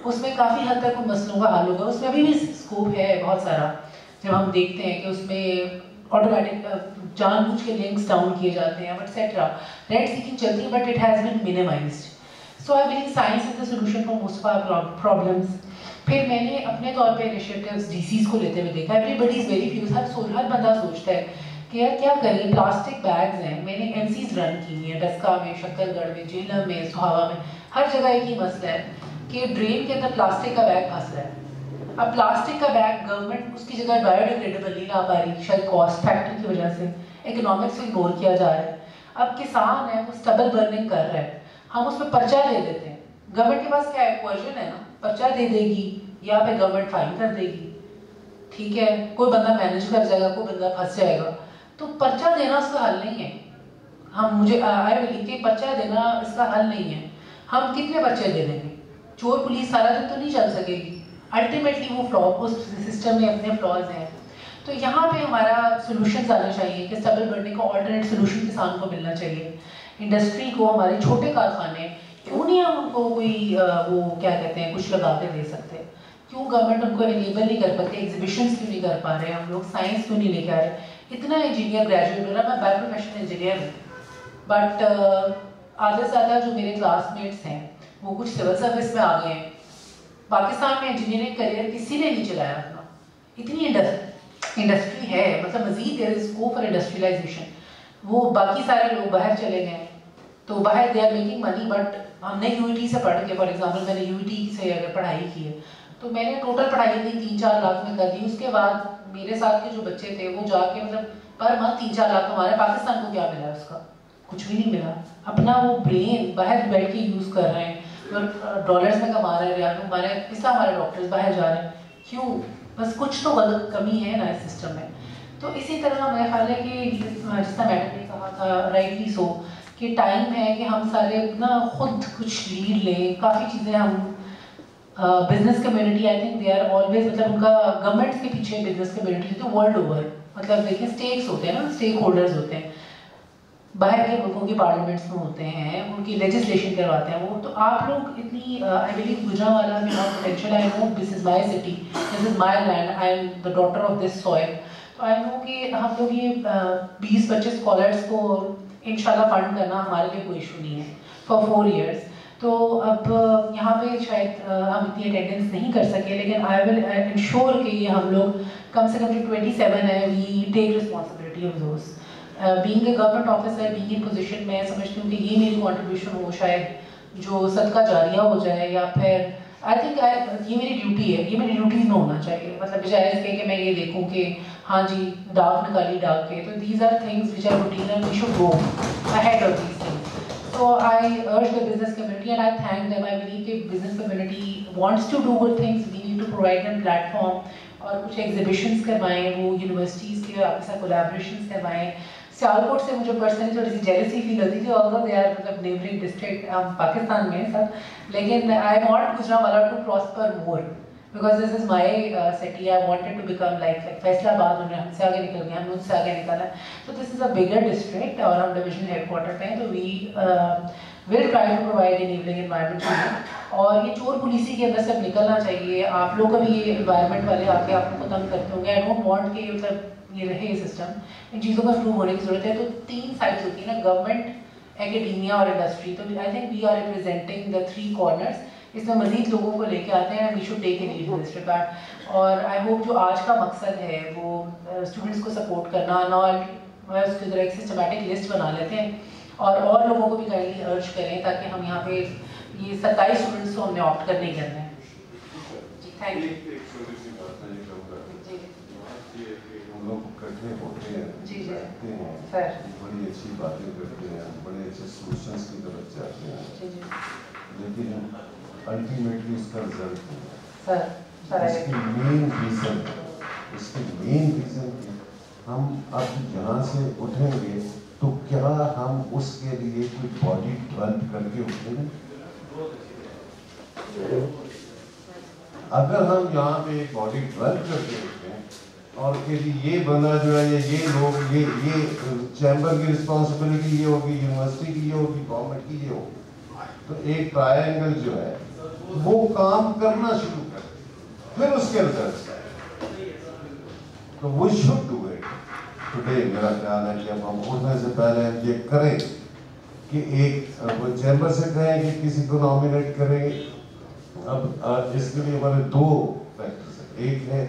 उसमें काफ़ी हद तक उन मसलों का हल होगा। उसमें अभी भी स्कोप है बहुत सारा। जब हम देखते हैं कि उसमें ऑटोमेटिक जानबूझ के लिंक्स डाउन किए जाते हैं एक्सेट्रा, रेंट सीकिंग चलती है, but it has been minimised. So I believe science is the solution for most of our problems. फिर मैंने अपने तौर पे इनिशिएटिव्स डीसीज को लेते हुए देखा। एवरीबडी इज वेरी फ्यूज, हर बंदा सोचता है कि यार क्या करें, प्लास्टिक बैग्स हैं। मैंने एमसीज रन की हैं डस्का में, शक्करगढ़ में, जेलम में, सुहावा में, हर जगह एक ही मसला है कि ड्रेन के अंदर प्लास्टिक का बैग फंस रहा है। अब प्लास्टिक का बैग गवर्नमेंट उसकी जगह बायोडिग्रेडेबल नहीं ला पा रही, शायद कॉस्ट फैक्टर की वजह से, इकोनॉमिक्स को इग्नोर किया जा रहा है। अब किसान है वो स्टबल बर्निंग कर रहा है, हम उस पर पर्चा दे देते हैं। गवर्नमेंट के पास क्या है, कोर्जन है ना, पर्चा दे देगी या फिर गवर्नमेंट फाइन कर देगी, ठीक है, कोई बंदा मैनेज कर जाएगा, कोई बंदा फंस जाएगा। तो पर्चा देना उसका हल नहीं है। मुझे आई बिलीव कि पर्चा देना इसका हल नहीं है। हम कितने पर्चे दे देंगे, चोर पुलिस सारा दिन तो नहीं चल सकेगी। अल्टीमेटली वो फ्लॉ, उस सिस्टम में अपने फ्लॉज हैं। तो यहाँ पे हमारा सोल्यूशन आना चाहिए कि स्टबल बर्निंग का ऑल्टरनेट सोल्यूशन किसान को मिलना चाहिए। इंडस्ट्री को, हमारे छोटे कारखाने, क्यों नहीं हम उनको कोई वो क्या कहते हैं कुछ लगा के दे सकते? क्यों गवर्नमेंट उनको एनेबल नहीं कर पाती? एग्जीबिशंस क्यों नहीं कर पा रहे हम लोग? साइंस क्यों नहीं लेके आ रहे? इतना इंजीनियर ग्रेजुएट हो रहा, मैं बाय प्रोफेशन इंजीनियर हूँ, बट आधे से ज़्यादा जो मेरे क्लासमेट्स हैं वो कुछ सिविल सर्विस में आ गए हैं। पाकिस्तान में इंजीनियरिंग करियर किसी ने नहीं चलाया अपना। इतनी इंडस्ट्री है, मतलब मजीद there is scope for industrialisation. वो बाकी सारे लोग बाहर चले गए, तो बाहर they are making money, but हमने यूईटी से पढ़ के, फॉर एग्जांपल मैंने यूईटी से अगर पढ़ाई की है तो मैंने टोटल पढ़ाई दी 3-4 लाख में कर दी। उसके बाद मेरे साथ के जो बच्चे थे वो जाके मतलब पर मंथ 3-4 लाख कमारे। पाकिस्तान को क्या मिला उसका? कुछ भी नहीं मिला। अपना वो ब्रेन बाहर बैठ के यूज़ कर रहे हैं, डॉलर्स में कमा रहे हैं, रियाल में हमारे किस हमारे डॉक्टर्स बाहर जा रहे हैं, क्यों? बस कुछ तो गलत कमी है ना इस सिस्टम में। तो इसी तरह मेरा ख्याल है कि जितना मैडम ने कहा था राइटली सो, कि टाइम है कि हम सारे ना खुद कुछ लीड लें। काफ़ी चीज़ें हम business community, I think they are always, मतलब उनका गवर्नमेंट्स के पीछे बिजनेस कम्युनिटी तो वर्ल्ड ओवर, मतलब देखिए स्टेक्स होते हैं ना, स्टेक होल्डर्स होते हैं, बाहर के मुल्कों की पार्लियामेंट्स में होते हैं, उनकी लेजिस्लेशन करवाते हैं वो। तो आप लोग इतनी आई बिलीव गुजरांवाला में बहुत potential, I know this is my city, this is my land, I am the daughter of this soil. तो आई नो कि हम लोग ये 20-25 स्कॉलर्स को इंशाल्लाह फंड करना हमारे लिए कोई इशू नहीं है फॉर 4 years। तो अब यहाँ पे शायद हम इतनी अटेंडेंस नहीं कर सके, लेकिन आई विल इंश्योर कि हम लोग कम से कम जो 27 है we take responsibility of those. Being a government officer, being in position, मैं समझती हूँ कि ये मेरी कंट्रीब्यूशन हो, शायद जो सदका जारिया हो जाए, या फिर आई थिंक ये मेरी ड्यूटी है, ये मेरी ड्यूटीज में होना चाहिए। मतलब बजाय इसके कि मैं ये देखूँ कि हाँ जी डाक निकाली डाक के, तो these are things which are routine and we should go ahead of these things. So I urge the business community and I thank them. I believe the business community wants to do good things. We need to provide them platform और कुछ exhibitions करवाएं, वो universities के आपके साथ collaborations करवाएं। सियालकोट से मुझे पर्सनली थोड़ी सी जेलसी फील होती थी, although they are मतलब neighboring district पाकिस्तान में सब, लेकिन I want Gujranwala to prosper more because this is my city. I wanted to become like Faisalabad, उन्होंने हमसे आगे निकल गया, हमने उनसे आगे निकाला। So this is a bigger district और हम डिविजनल हेडक्वार्टर पे हैं, तो we will try to provide enabling environment to you। और ये चोर पुलिसी के अंदर से अब निकलना चाहिए। आप लोग कभी ये environment वाले आके आप लोग को तंग करते होंगे। I don't want कि मतलब ये रहे सिस्टम, इन चीज़ों का इम्प्रूव होने की ज़रूरत है। तो 3 साइड्स होती है ना, गवर्नमेंट, एकेडेमिया और इंडस्ट्री। तो I think we are representing the 3 corners. इसमें मजीद लोगों को लेके आते हैं, we should take a lead in this regard. और आई होप जो आज का मकसद है वो स्टूडेंट्स को सपोर्ट करना, मैं उसके अंदर एक सिस्टमैटिक लिस्ट बना लेते हैं और लोगों को भी काइंडली अर्ज करें ताकि हम यहाँ पे ये 27 स्टूडेंट्स को हमने ऑप्ट कर नहीं करना है। Thank you. एक छोटी सी बात मैं ये कहूँगा ये कि हम लोग इकट्ठे होते हैं, बैठते हैं, बड़ी अच्छी बातें करते हैं, बड़े अच्छे सॉल्यूशंस की तरफ जाते हैं, लेकिन अल्टीमेटली इसका रिजल्ट नहीं है। इसकी मेन रीज़न कि हम अब यहाँ से उठेंगे तो क्या हम उसके लिए कोई बॉडी डेवलप करके उठेंगे? अगर हम यहाँ पे एक बॉडी डेवलप करके उठें और कि ये बंदा जो है ये लोग ये चैम्बर की रिस्पॉन्सिबिलिटी ये होगी, यूनिवर्सिटी की ये होगी, गवर्नमेंट की ये होगी, तो एक ट्रायंगल जो है वो काम करना शुरू कर, फिर उसके रिजल्ट्स आए। तो we should do it today. मेरा ख्याल है कि अब हम उठने से पहले हम ये करें कि एक चैम्बर से कहें कि किसी को नॉमिनेट करें। अब इसके लिए हमारे दो फैक्टर्स हैं, एक है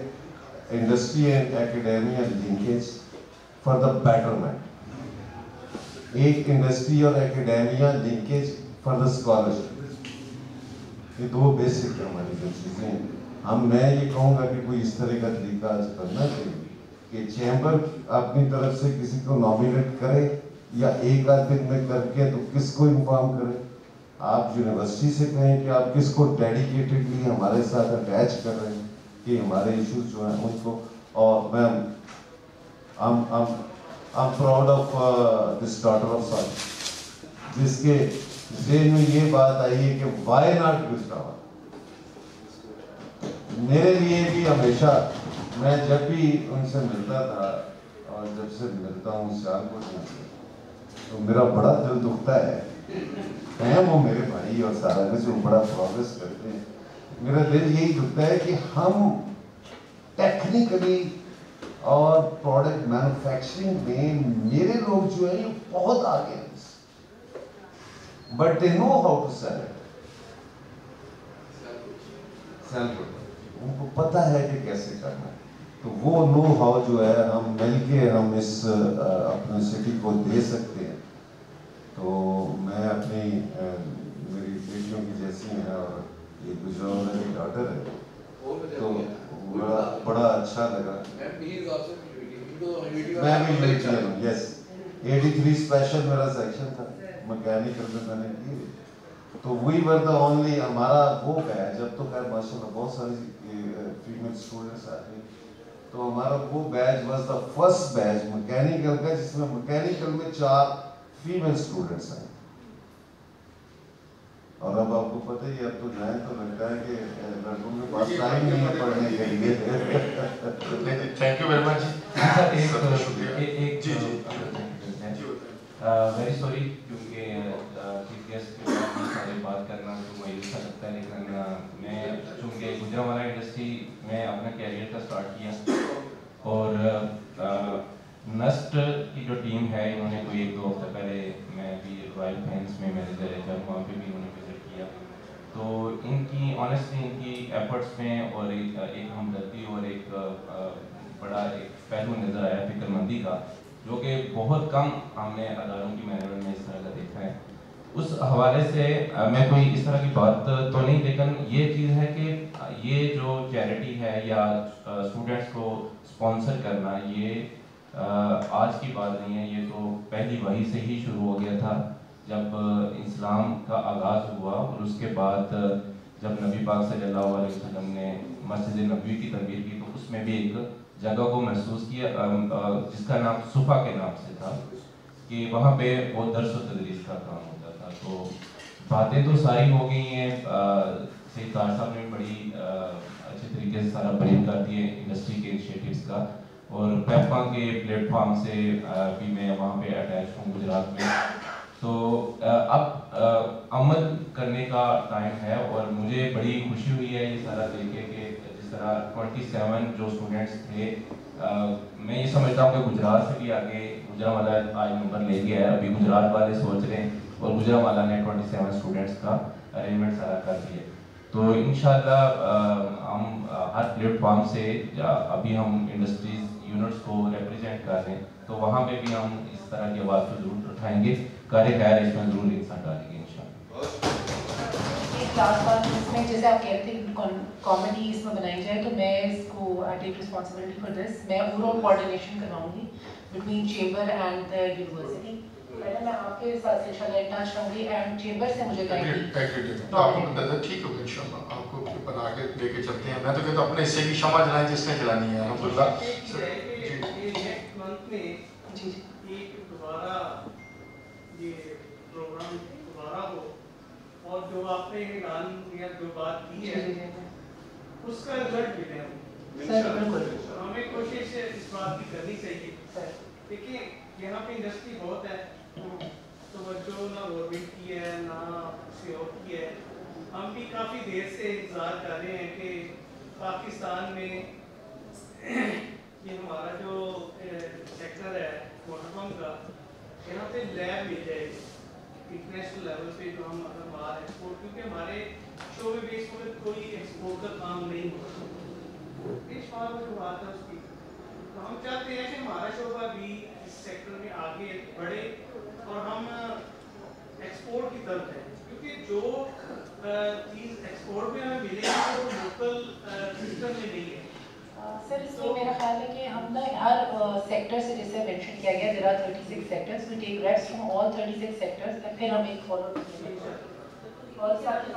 industry and academia linkage for the betterment, एक इंडस्ट्री और academia linkage for the scholarship. ये दो बेसिक हमारी जो चीज़ें हैं। मैं ये कहूँगा कि कोई इस तरह का तरीका आज करना चाहिए कि चैम्बर अपनी तरफ से किसी को नॉमिनेट करे या एक आध दिन में करके तो किसको इन्फॉर्म करे। आप यूनिवर्सिटी से कहें कि आप किसको डेडिकेटेडली हमारे साथ अटैच कर रहे हैं कि हमारे इश्यूज जो हैं उनको। और ma'am I'm proud of this daughter of son, जिसके ज़हन में ये बात आई है कि why not गुजरात। मेरे लिए भी हमेशा मैं जब भी उनसे मिलता था और जब से मिलता हूँ सियालकोट में, तो मेरा बड़ा दिल दुखता है वो मेरे भाई और सारा कुछ बड़ा प्रोग्रेस करते हैं। मेरा दिल यही दुखता है कि हम टेक्निकली और प्रोडक्ट मैन्युफैक्चरिंग में मेरे लोग जो है ये बहुत आगे हैं, but they know how to sell it. उनको पता है कि कैसे करना है, तो वो नो हाउ जो है हम मिलके हम इस अपने सिटी को दे सकते हैं। तो मैं अपनी मेरी बेटियों की जैसी हैं और ये गुजरात की डॉटर है, तो बड़ा अच्छा लगा। मैं भी यूनिटी हूँ, यस। 83 स्पेशल मेरा सेक्शन था, मैकेनिकल में मैंने की, तो वी वर द ओनली, हमारा वो बैच, जब तो खैर माशाल्लाह बहुत सारी फीमेल स्टूडेंट्स आते हैं, तो हमारा वो batch was the first batch mechanical का जिसमें मैकेनिकल में 4 फीमेल स्टूडेंट्स हैं। और अब आपको पता ही, अब तो जाए तो लगता है कि लड़कों के पास टाइम नहीं है पढ़ने के लिए। Thank you very much. Very sorry क्योंकि चीफ गेस्ट के साथ सारी बात करना तो मुझे अच्छा लगता है, लेकिन मैं चूँकि गुजरावाला इंडस्ट्री में अपना कैरियर का स्टार्ट किया और नस्ट की जो टीम है इन्होंने कोई 1-2 हफ्ते पहले, मैं भी रॉयल फैंस में मैनेजर है जब वहाँ पे भी उन्होंने विजिट किया, तो इनकी ऑनेस्टली इनकी एफर्ट्स में और एक हमदर्दी और एक बड़ा एक पहलू नज़र आया फिक्रमंदी का, जो कि बहुत कम हमने अदारों की मैनेजमेंट में इस तरह का देखा है। उस हवाले से मैं कोई इस तरह की बात तो नहीं, लेकिन ये चीज़ है कि ये जो चैरिटी है या स्टूडेंट्स को स्पॉन्सर करना, ये आज की बात नहीं है, ये तो पहली वही से ही शुरू हो गया था जब इस्लाम का आगाज़ हुआ। और उसके बाद जब नबी पाक सल्लल्लाहु अलैहि वसल्लम ने मस्जिद नबवी की तदबीर की, तो उसमें भी एक जगह को महसूस किया जिसका नाम सुफ़ा के नाम से था, कि वहाँ पे वो दर्स व तदरीस का काम होता था। तो बातें तो सारी हो गई हैं, सईद तार साहब ने बड़ी अच्छे तरीके से सारा ब्रीफ कर दिए इंडस्ट्री के इनिशिएटिव्स का, और पेपा के प्लेटफॉर्म से भी मैं वहाँ पे अटैच हूँ गुजरात में। तो अब अमल करने का टाइम है, और मुझे बड़ी खुशी हुई है ये सारा देखे कि जिस तरह 27 जो स्टूडेंट्स थे, मैं ये समझता हूँ कि गुजरात से भी आगे गुजरावाला आज नंबर ले गया है। अभी गुजरात वाले सोच रहे हैं और गुजरावाला ने 27 स्टूडेंट्स का अरेंजमेंट सारा कर दिया। तो इंशाल्लाह हम हर प्लेटफॉर्म से अभी हम इंडस्ट्रीज यूनिट्स को रिप्रेजेंट कर रहे हैं, तो वहाँ पे भी हम इस तरह की आवाज़ को जरूर उठाएंगे, कार्य खैर इसमें जरूर इंसान डालेंगे इंशाल्लाह। लास्ट बात इसमें जैसे आप कह रहे थे कॉमेडी इसमें बनाई जाए, तो मैं इसको I take responsibility for this. मैं ओवरऑल कोऑर्डिनेशन करवाऊंगी between chamber and the university. Madam मैं आपके साथ इंशाल्लाह टच रहूंगी एंड चेंबर से मुझे आपको ठीक होगा इंशाल्लाह, आपको बना के लेके चलते हैं। मैं तो कहता हूँ अपने हिस्से की शमा जलाएं जिसने जलानी है। अल्हम्दुलिल्लाह जी दोबारा ये प्रोग्राम दोबारा हो और जो आपने ऐलान या जो बात की है उसका रिजल्ट मिले हम। हमें कोशिश इस बात की करनी चाहिए। देखिए यहाँ पे इंडस्ट्री बहुत है, तो बच्चों ना गवर्नमेंट की है ना किसी और की है। हम भी काफ़ी देर से इंतज़ार कर रहे हैं कि पाकिस्तान में ये हमारा जो सेक्टर है मोटरकॉम का, यहाँ पे लैब मिल जाएगी इंटरनेशनल लेवल पे जो हम अगर बाहर एक्सपोर्ट, क्योंकि हमारे शोबे में इस वक्त कोई एक्सपोर्ट का काम नहीं होता। इस बार वो जो बात है उसकी, तो हम चाहते हैं कि हमारा शोबा भी इस सेक्टर में आगे बढ़े और हम एक्सपोर्ट की तरफ है, क्योंकि जो चीज़ एक्सपोर्ट में हमें मिलेगी वो लोकल सिस्टम में नहीं है। सर इसमें मेरा ख्याल है कि हम ना हर सेक्टर से, जैसे मेंशन किया गया there are 36 sectors, we take reps from all 36 sectors and फिर हम एक फॉलो करेंगे और साथ में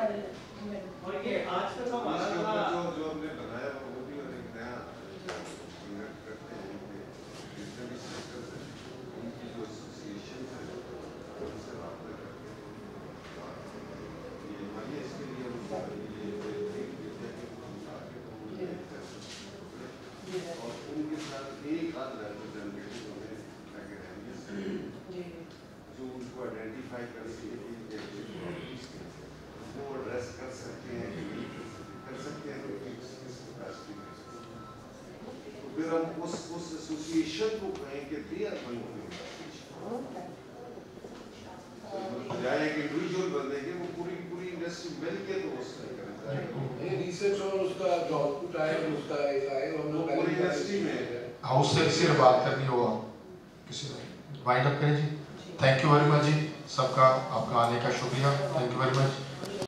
और ये आज तक हमारा जो हमने बनाया वो भी एक नया इन्वेंट करते हैं कि जितने भी सेक्टर्स हैं उनकी जो एसोसिएशन है उनसे रब्ता करके ये हमारी इसके लिए और उनके साथ एक आध रिप्रेजेंटेटिव हमें एकेडमिया जो उनको आइडेंटिफाई कर सके कि वो एड्रेस कर सकते हैं कि नहीं कर सकते हैं, तो किस कैपेसिटी में। तो फिर हम उस एसोसिएशन को कहें कि दे आर गोइंग बजाय कि इंडिविजुअल बंदे के वो पूरी इंडस्ट्री मिल के तो उसका ये रिसर्च और उसका जो आउटपुट आए उसका आए हम लोग पूरी इंडस्ट्री में हाउस से बात करनी होगा किसी ने वाइंड अप करें जी। थैंक यू वेरी मच जी सबका, आपका आने का शुक्रिया। Thank you very much.